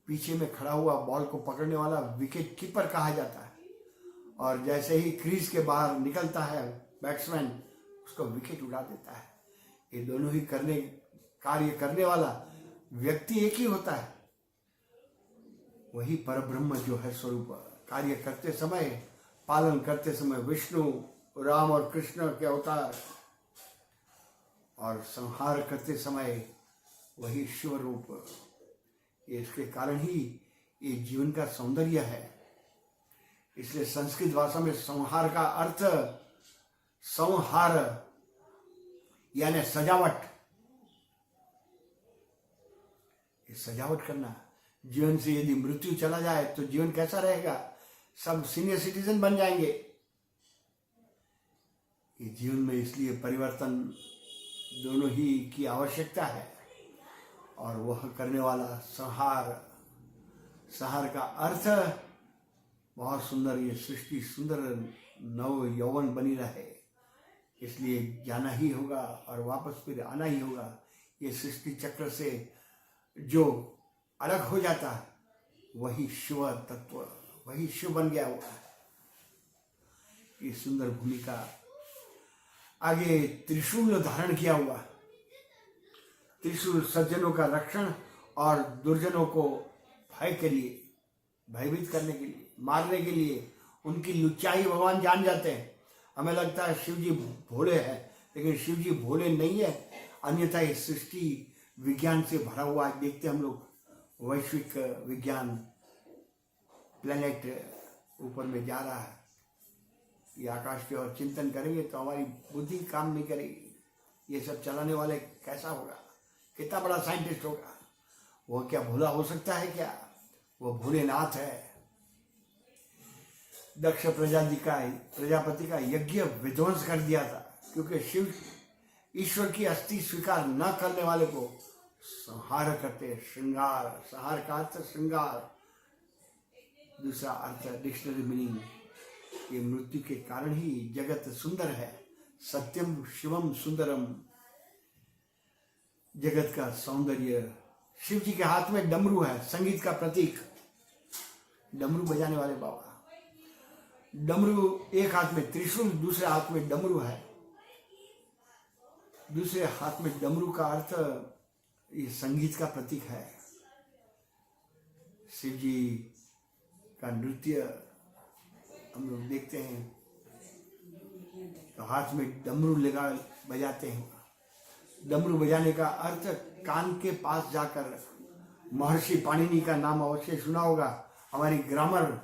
पीछे में खड़ा हुआ बॉल को पकड़ने वाला विकेट कीपर कहा जाता है, और जैसे ही क्रीज के बाहर निकलता है बैट्समैन, उसको विकेट उड़ा देता है। ये दोनों ही कार्य करने वाला व्यक्ति एक ही होता है, वही परब्रह्म जो है स्वरूप। कार्य करते समय, पालन करते समय विष्णु, राम और कृष्ण के अवतार, और संहार करते समय वही शिव रूप। इसके कारण ही ये जीवन का सौंदर्य है। इसलिए संस्कृत भाषा में संहार का अर्थ, संहार यानी सजावट। ये सजावट करना। जीवन से यदि मृत्यु चला जाए तो जीवन कैसा रहेगा? सब सीनियर सिटीजन बन जाएंगे। ये जीवन में इसलिए परिवर्तन दोनों ही की आवश्यकता है, और वह करने वाला संहार। संहार का अर्थ बहुत सुंदर, ये सृष्टि सुंदर नव यौवन बनी रहे, इसलिए जाना ही होगा और वापस फिर आना ही होगा। ये सृष्टि चक्र से जो अलग हो जाता है वही शिव तत्व, वही शिव बन गया हुआ है। ये सुंदर भूमिका। आगे त्रिशूल धारण किया हुआ। त्रिशूल सज्जनों का रक्षण और दुर्जनों को भय के लिए, भयभीत करने के लिए, मारने के लिए। उनकी लुच्चाई भगवान जान जाते हैं। हमें लगता है शिव जी भोले हैं, लेकिन शिव जी भोले नहीं है। अन्यथा ये सृष्टि विज्ञान से भरा हुआ है। देखते हम लोग वैश्विक विज्ञान, प्लेनेट ऊपर में जा रहा है। ये आकाश की ओर चिंतन करेंगे तो हमारी बुद्धि काम नहीं करेगी। ये सब चलाने वाले कैसा होगा? कितना बड़ा साइंटिस्ट होगा? वो क्या भोला हो सकता है क्या? वो भोलेनाथ है। दक्ष प्रजापति का यज्ञ विध्वंस कर दिया था, क्योंकि शिव ईश्वर की अस्थि स्वीकार न करने वाले को संहार करते। श्रृंगार, संहार का अर्थ श्रृंगार। दूसरा अर्थ डिक्शनरी मीनिंग, ये मृत्यु के कारण ही जगत सुंदर है। सत्यम शिवम सुंदरम, जगत का सौंदर्य। शिव जी के हाथ में डमरू है, संगीत का प्रतीक। डमरू बजाने वाले बाबा। डमरू, एक हाथ में त्रिशूल, दूसरे हाथ में डमरू है। दूसरे हाथ में डमरू का अर्थ ये संगीत का प्रतीक है। शिव जी का नृत्य हम लोग देखते हैं तो हाथ में डमरू लगा बजाते हैं। डमरू बजाने का अर्थ कान के पास जाकर, महर्षि पाणिनि का नाम अवश्य सुना होगा, हमारी ग्रामर,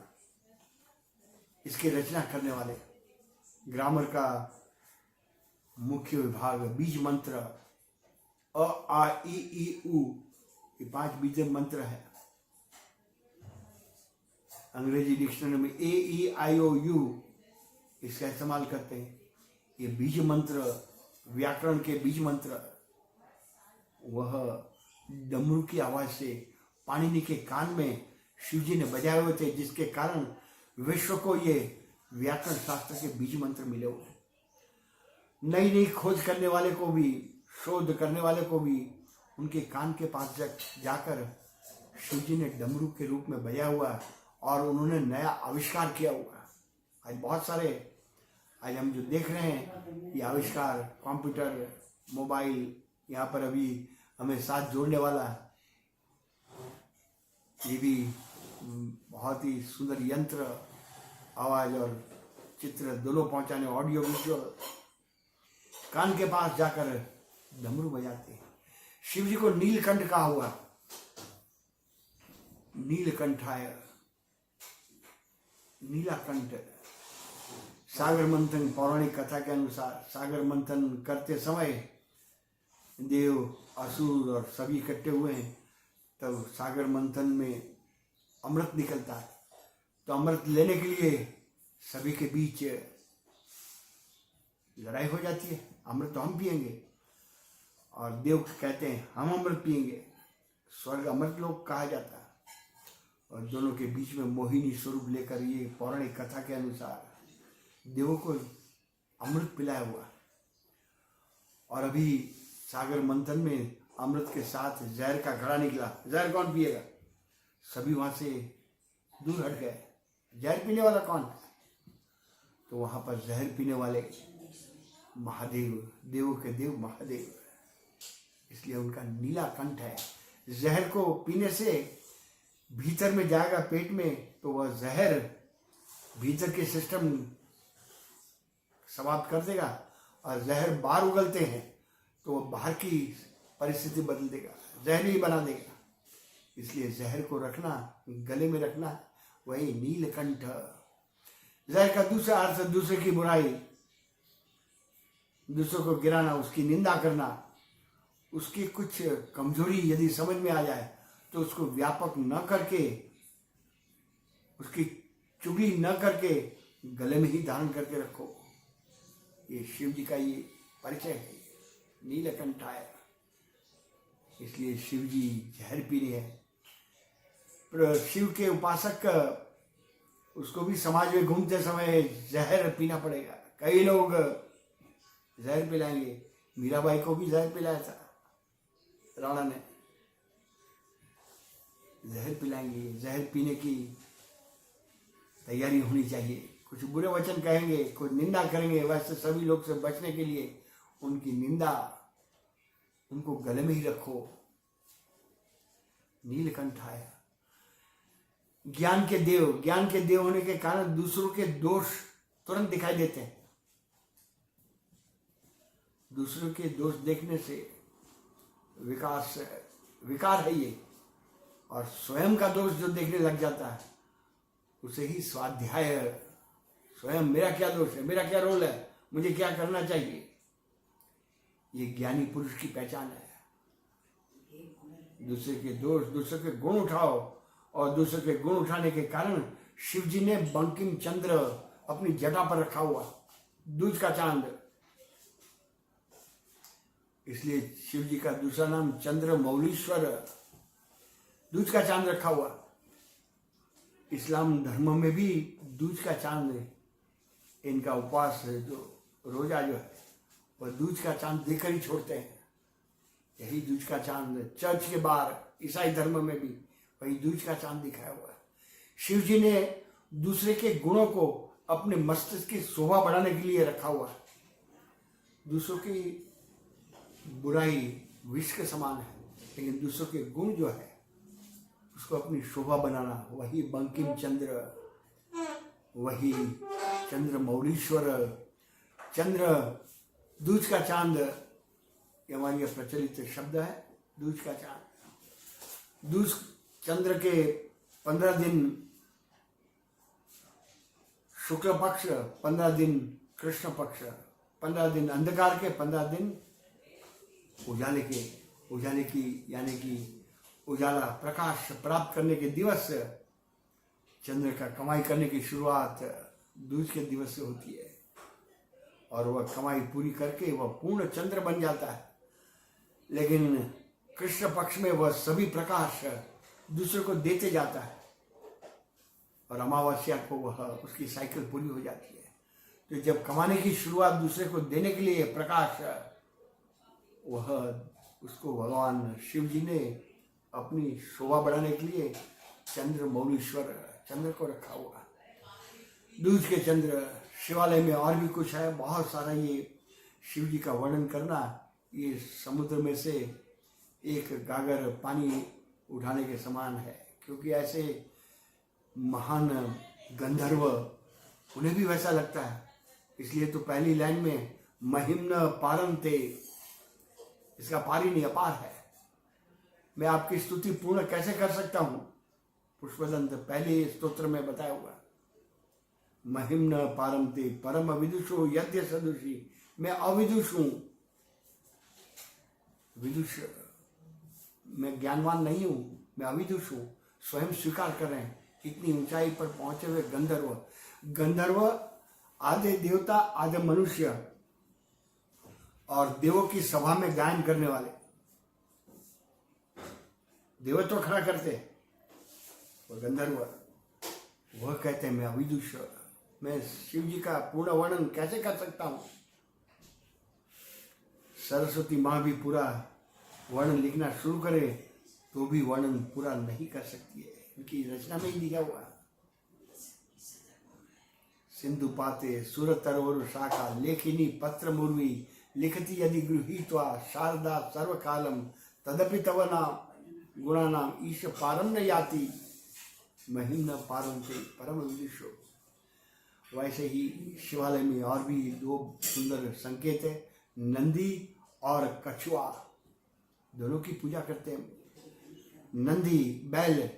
इसकी रचना करने वाले। ग्रामर का मुख्य विभाग बीज मंत्र अ आ इ ई उ, ये 5 बीज मंत्र है। अंग्रेजी डिक्शनरी में AEIOU इसका इस्तेमाल करते हैं। ये बीज मंत्र, व्याकरण के बीज मंत्र, वह डमरू की आवाज से पाणिनि के कान में शिवजी ने बजाए हुए थे, जिसके कारण विश्व को ये व्याकरण शास्त्र के बीज मंत्र मिले हुए। नई नई खोज करने वाले को भी, शोध करने वाले को भी उनके कान के पास जाकर शिवजी ने डमरू के रूप में बजाया हुआ और उन्होंने नया आविष्कार किया हुआ। आज बहुत सारे, आज हम जो देख रहे हैं ये आविष्कार, कंप्यूटर, मोबाइल, यहाँ पर अभी हमें साथ जोड़ने वाला, ये भी बहुत ही सुंदर यंत्र, आवाज और चित्र दोनों पहुंचाने, ऑडियो विजुअल, कान के पास जाकर डमरू बजाते हैं। शिव जी को नीलकंठ कहा हुआ, नीलकंठाय, नीलाकंठ। सागर मंथन, पौराणिक कथा के अनुसार सागर मंथन करते समय देव, असुर और सभी इकट्ठे हुए हैं, तब सागर मंथन में अमृत निकलता है। तो अमृत लेने के लिए सभी के बीच लड़ाई हो जाती है। अमृत तो हम पिएंगे और देव कहते हैं हम अमृत पिएंगे। स्वर्ग अमृत लोक कहा जाता है और दोनों के बीच में मोहिनी स्वरूप लेकर, ये पौराणिक कथा के अनुसार देवों को अमृत पिलाया हुआ। और अभी सागर मंथन में अमृत के साथ जहर का घड़ा निकला। जहर कौन पिएगा? सभी वहां से दूर हट गए। जहर पीने वाला कौन है? तो वहां पर जहर पीने वाले महादेव, देवों के देव महादेव, इसलिए उनका नीला कंठ है। जहर को पीने से भीतर में जाएगा पेट में, तो वह जहर भीतर के सिस्टम समाप्त कर देगा और जहर बाहर उगलते हैं तो वह बाहर की परिस्थिति बदल देगा, जहरीली बना देगा। इसलिए जहर को रखना, गले में रखना, वही नीलकंठ। जहर का दूसरा अर्थ दूसरे की बुराई, दूसरों को गिराना, उसकी निंदा करना, उसकी कुछ कमजोरी यदि समझ में आ जाए तो उसको व्यापक न करके, उसकी चुगली न करके गले में ही धारण करके रखो। ये शिव जी का ये परिचय है, नीलकंठाय। इसलिए शिव जी जहर पी रहे हैं। पर शिव के उपासक, उसको भी समाज में घूमते समय जहर पीना पड़ेगा। कई लोग जहर पिलाएंगे। मीराबाई को भी जहर पिलाया था राणा ने। जहर पिलाएंगे, जहर पीने की तैयारी होनी चाहिए। कुछ बुरे वचन कहेंगे, कुछ निंदा करेंगे, वैसे सभी लोग से बचने के लिए उनकी निंदा, उनको गले में ही रखो। नीलकंठाय, ज्ञान के देव। ज्ञान के देव होने के कारण दूसरों के दोष तुरंत दिखाई देते हैं। दूसरों के दोष देखने से विकार है ये, और स्वयं का दोष जो देखने लग जाता है उसे ही स्वाध्याय। स्वयं मेरा क्या दोष है, मेरा क्या रोल है, मुझे क्या करना चाहिए, ये ज्ञानी पुरुष की पहचान है। दूसरे के दोष, दूसरे के गुण उठाओ, और दूसरे के गुण उठाने के कारण शिव जी ने बंकिम चंद्र अपनी जटा पर रखा हुआ, दूज का चांद। इसलिए शिव जी का दूसरा नाम चंद्र मौलीश्वर, दूज का चांद रखा हुआ। इस्लाम धर्म में भी दूज का चांद, इनका उपवास जो रोजा जो है वह दूज का चांद देकर ही छोड़ते हैं। यही दूज का चांद चर्च के बाहर ईसाई धर्म में भी वही दूज का चांद दिखाया हुआ है। शिव जी ने दूसरे के गुणों को अपने मस्तिष्क की शोभा बढ़ाने के लिए रखा हुआ है। दूसरों की बुराई विष के समान है, लेकिन दूसरों के गुण जो है उसको अपनी शोभा बनाना, वही बंकिम चंद्र, वही चंद्र मौलीश्वर, चंद्र दूज का चांद, ये हमारी प्रचलित शब्द है। दूज का चांद, दूज चंद्र के 15 दिन शुक्ल पक्ष, 15 दिन कृष्ण पक्ष, 15 दिन अंधकार के, 15 दिन उजाले के, उजाले की यानी कि उजाला प्रकाश प्राप्त करने के दिवस, चंद्र का कमाई करने की शुरुआत दूज के दिवस से होती है और वह कमाई पूरी करके वह पूर्ण चंद्र बन जाता है। लेकिन कृष्ण पक्ष में वह सभी प्रकाश दूसरे को देते जाता है और अमावस्या को वह उसकी साइकिल पूरी हो जाती है। तो जब कमाने की शुरुआत दूसरे को देने के लिए प्रकाश, वह उसको भगवान शिव जी ने अपनी शोभा बढ़ाने के लिए चंद्र मौलीश्वर चंद्र को रखा हुआ। दूज के चंद्र शिवालय में और भी कुछ है, बहुत सारा। ये शिव जी का वर्णन करना ये समुद्र में से एक गागर पानी उठाने के समान है, क्योंकि ऐसे महान गंधर्व उन्हें भी वैसा लगता है। इसलिए तो पहली लाइन में महिम्न पारम ते, इसका पारी नहीं अपार है। मैं आपकी स्तुति पूर्ण कैसे कर सकता हूं? पुष्पदंत पहले स्तोत्र में बताया हुआ, महिम्न पारम ते परम विदुषो यद्य सदुषी। मैं अविदुष हूं, विदुष मैं ज्ञानवान नहीं हूं, मैं अविदुष हूं। स्वयं स्वीकार कर रहे हैं। इतनी ऊंचाई पर पहुंचे हुए गंधर्व, गंधर्व आधे देवता आधे मनुष्य और देवों की सभा में गायन करने वाले, देवत्व खड़ा करते और गंधर्व वह कहते हैं मैं अविदुष, मैं शिव जी का पूर्ण वर्णन कैसे कर सकता हूं? सरस्वती माँ भी पूरा वर्णन लिखना शुरू करे तो भी वर्णन पूरा नहीं कर सकती है, उनकी रचना में ही लिखा हुआ। सिंधु पाते सुर तरवर शाखा लेखिनी पत्र मुर्वी लिखती यदि गृहीत्वा शारदा सर्व कालम तदपि तव नाम गुणानाम ईश पारम न याति महिम्न पारम ते परम विदुषो। वैसे ही शिवालय में और भी दो सुंदर संकेत है, नंदी और कछुआ, दोनों की पूजा करते हैं। नंदी बैल,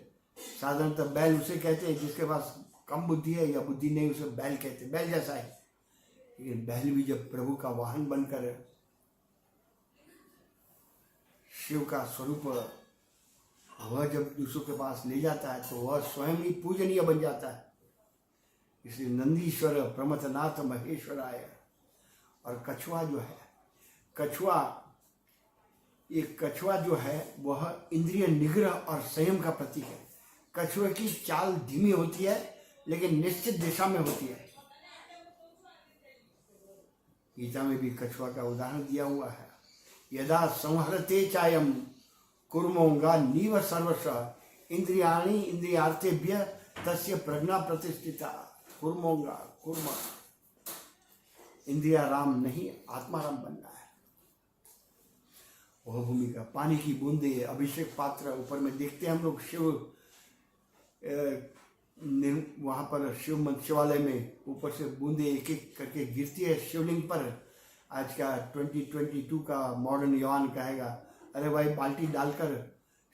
साधारणतः बैल उसे कहते हैं जिसके पास कम बुद्धि है या बुद्धि नहीं, उसे बैल कहते हैं, बैल जैसा है। लेकिन बैल भी जब प्रभु का वाहन बनकर शिव का स्वरूप वह जब दूसरों के पास ले जाता है तो वह स्वयं ही पूजनीय बन जाता है। इसलिए नंदीश्वर प्रमथनाथ महेश्वराय। और कछुआ जो है, कछुआ, ये कछुआ जो है वह इंद्रिय निग्रह और संयम का प्रतीक है। कछुए की चाल धीमी होती है लेकिन निश्चित दिशा में होती है। गीता में भी कछुआ का उदाहरण दिया हुआ है, यदा संहरते चायम कुर्मोंगा नीव सर्वश इंद्रियाणि इंद्रियार्थेभ्य तस्य प्रज्ञा प्रतिष्ठिता। कुर्मोंगा, कुर्म, इंद्रिया राम नहीं आत्माराम बनना है। वह भूमिका, पानी की बूंदे, अभिषेक पात्र ऊपर में देखते हैं हम लोग। शिव वहाँ पर शिवालय में ऊपर से बूंदे एक एक करके गिरती है शिवलिंग पर। आज का 2022 का मॉडर्न यवान कहेगा, अरे भाई बाल्टी डालकर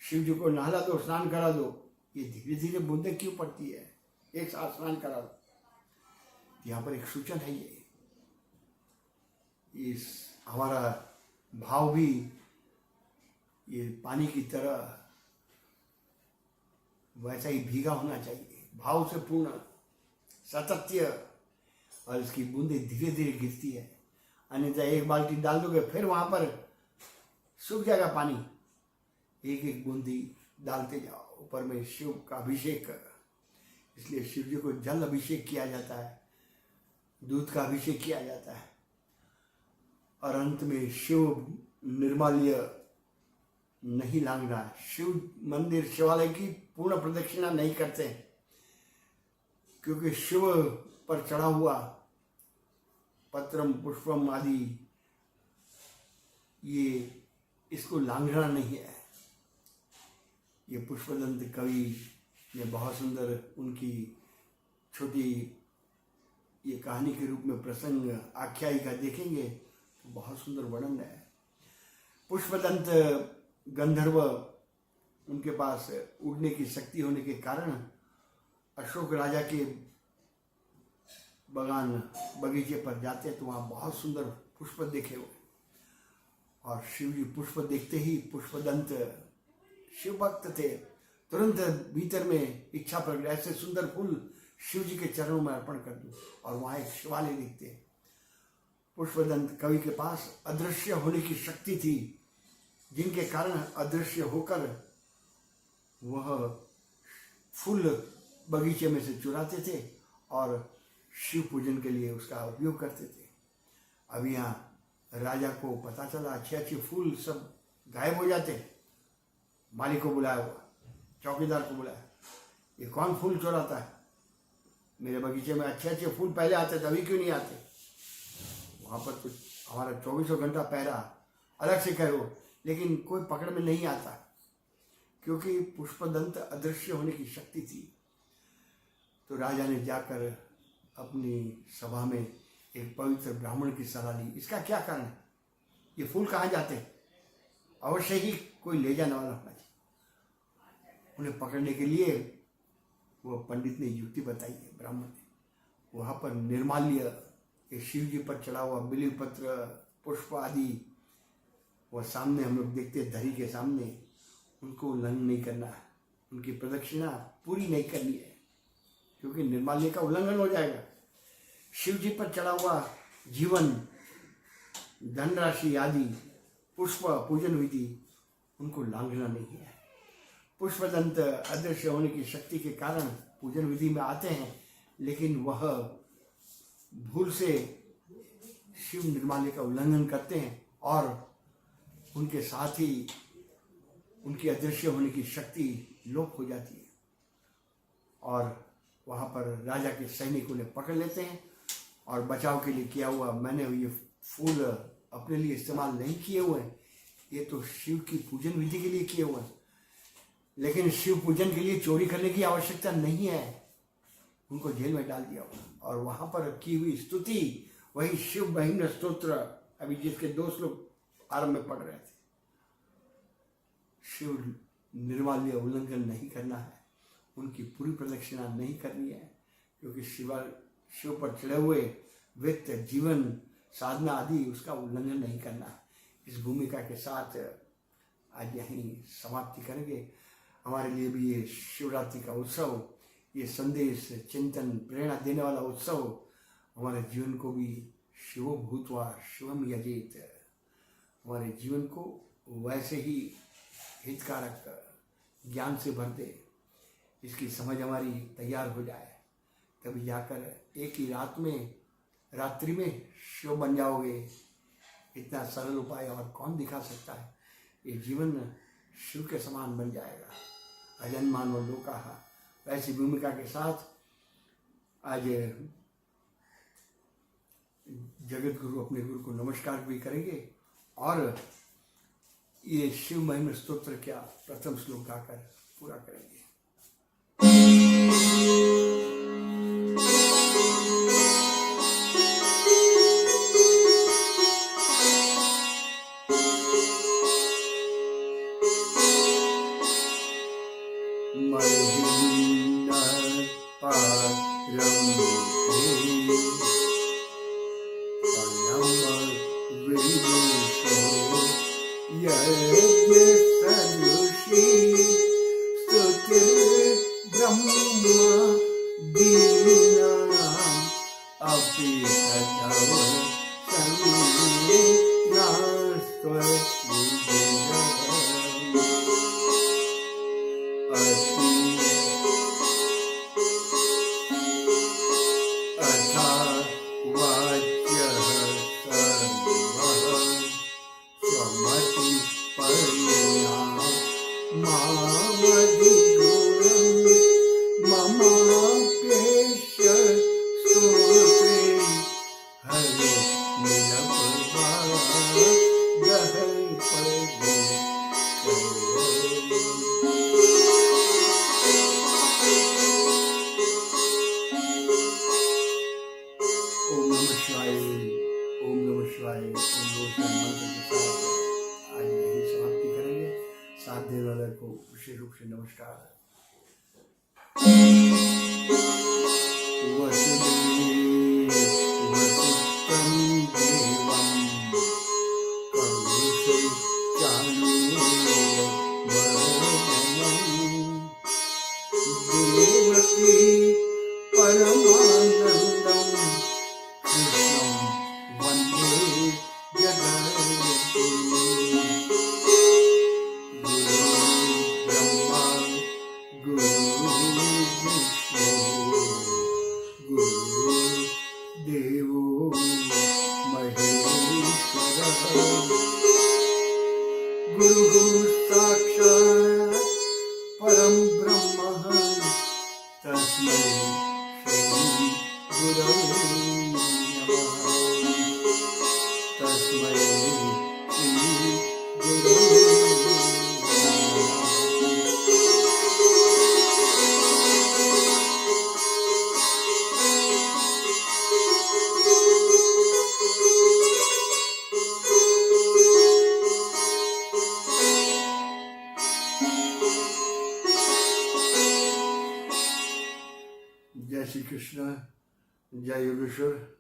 शिव जी को नहला दो, स्नान करा दो। ये धीरे धीरे बूंदे क्यों पड़ती है, एक साथ स्नान करा दो। यहाँ पर एक सूचन है, ये इस हमारा भाव भी ये पानी की तरह वैसा ही भीगा होना चाहिए, भाव से पूर्ण, सातत्य, और इसकी बूंदें धीरे धीरे गिरती है। अन्यथा एक बाल्टी डाल दोगे फिर वहां पर सूख जाएगा पानी। एक एक बूंदी डालते जाओ, ऊपर में शिव का अभिषेक। इसलिए शिव जी को जल अभिषेक किया जाता है, दूध का अभिषेक किया जाता है, और अंत में शिव निर्माल्य नहीं लांघना। शिव मंदिर, शिवालय की पूर्ण प्रदक्षिणा नहीं करते, क्योंकि शिव पर चढ़ा हुआ पत्रम पुष्पम आदि ये इसको लांघना नहीं है। ये पुष्पदंत कवि ने बहुत सुंदर उनकी छोटी ये कहानी के रूप में प्रसंग आख्यायिका देखेंगे तो बहुत सुंदर वर्णन है। पुष्पदंत गंधर्व, उनके पास उड़ने की शक्ति होने के कारण अशोक राजा के बगीचे पर जाते तो वहाँ बहुत सुंदर पुष्प देखे हुए, और शिव जी पुष्प देखते ही पुष्पदंत शिव भक्त थे। तुरंत भीतर में इच्छा प्रकट, ऐसे सुंदर फूल शिव जी के चरणों में अर्पण कर दूं। और वहां एक शिवालय दिखते। पुष्पदंत कवि के पास अदृश्य होने की शक्ति थी, जिनके कारण अदृश्य होकर वह फूल बगीचे में से चुराते थे और शिव पूजन के लिए उसका उपयोग करते थे। अब यहाँ राजा को पता चला अच्छे अच्छे फूल सब गायब हो जाते। मालिक को बुलाया, हुआ चौकीदार को बुलाया, ये कौन फूल चुराता है? मेरे बगीचे में अच्छे अच्छे फूल पहले आते थे, अभी क्यों नहीं आते? वहाँ पर कुछ हमारा 24 घंटा पहरा अलग से करो, लेकिन कोई पकड़ में नहीं आता, क्योंकि पुष्पदंत अदृश्य होने की शक्ति थी। तो राजा ने जाकर अपनी सभा में एक पवित्र ब्राह्मण की सलाह ली। इसका क्या कारण है? ये फूल कहाँ जाते हैं? अवश्य ही कोई ले जाने वाला होना चाहिए। उन्हें पकड़ने के लिए वो पंडित ने युक्ति बताई है। ब्राह्मण ने वहाँ पर निर्माल्य, ये शिव जी पर चढ़ा हुआ बिल्व पत्र, पुष्प आदि, वह सामने हम लोग देखते हैं धरी के सामने, उनको उल्लंघन नहीं करना है, उनकी प्रदक्षिणा पूरी नहीं करनी है, क्योंकि निर्माल्य का उल्लंघन हो जाएगा। शिव जी पर चढ़ा हुआ जीवन, धनराशि आदि, पुष्प पूजन विधि, उनको लांघना नहीं है। पुष्पदंत अदृश्य होने की शक्ति के कारण पूजन विधि में आते हैं, लेकिन वह भूल से शिव निर्माल्य का उल्लंघन करते हैं और उनके साथ ही उनकी अदृश्य होने की शक्ति लोप हो जाती है। और वहाँ पर राजा के सैनिक उन्हें पकड़ लेते हैं और बचाव के लिए किया हुआ, मैंने ये फूल अपने लिए इस्तेमाल नहीं किए हुए हैं, ये तो शिव की पूजन विधि के लिए किए हुए हैं, लेकिन शिव पूजन के लिए चोरी करने की आवश्यकता नहीं है। उनको जेल में डाल दिया और वहाँ पर की हुई स्तुति वही शिव महिम्न स्तोत्र, अभी जिसके 2 श्लोक आरंभ में पढ़ रहे थे। शिव निर्माल्य उल्लंघन नहीं करना है, उनकी पूरी प्रदक्षिणा नहीं करनी है, क्योंकि शिव पर चढ़े हुए वित्त, जीवन, साधना आदि, उसका उल्लंघन नहीं करना है। इस भूमिका के साथ आज यहीं समाप्ति करेंगे। हमारे लिए भी ये शिवरात्रि का उत्सव, ये संदेश, चिंतन, प्रेरणा देने वाला उत्सव हमारे जीवन को भी शिवो भूत्वा शिवम यजेत, हमारे जीवन को वैसे ही हितकारक ज्ञान से भर दे, इसकी समझ हमारी तैयार हो जाए, तभी जाकर एक ही रात्रि में शिव बन जाओगे। इतना सरल उपाय और कौन दिखा सकता है? ये जीवन शिव के समान बन जाएगा। अजन मानव लोका, वैसी भूमिका के साथ आज जगत गुरु अपने गुरु को नमस्कार भी करेंगे और ये शिव महिम्न स्तोत्र क्या प्रथम श्लोक गाकर पूरा करेंगे। महेश्वरः गुरुः साक्षात् परं ब्रह्म तस्मै श्री गुरवे नमः तस्मै श्री गुरवे जय श्री कृष्ण, जय योगेश्वर।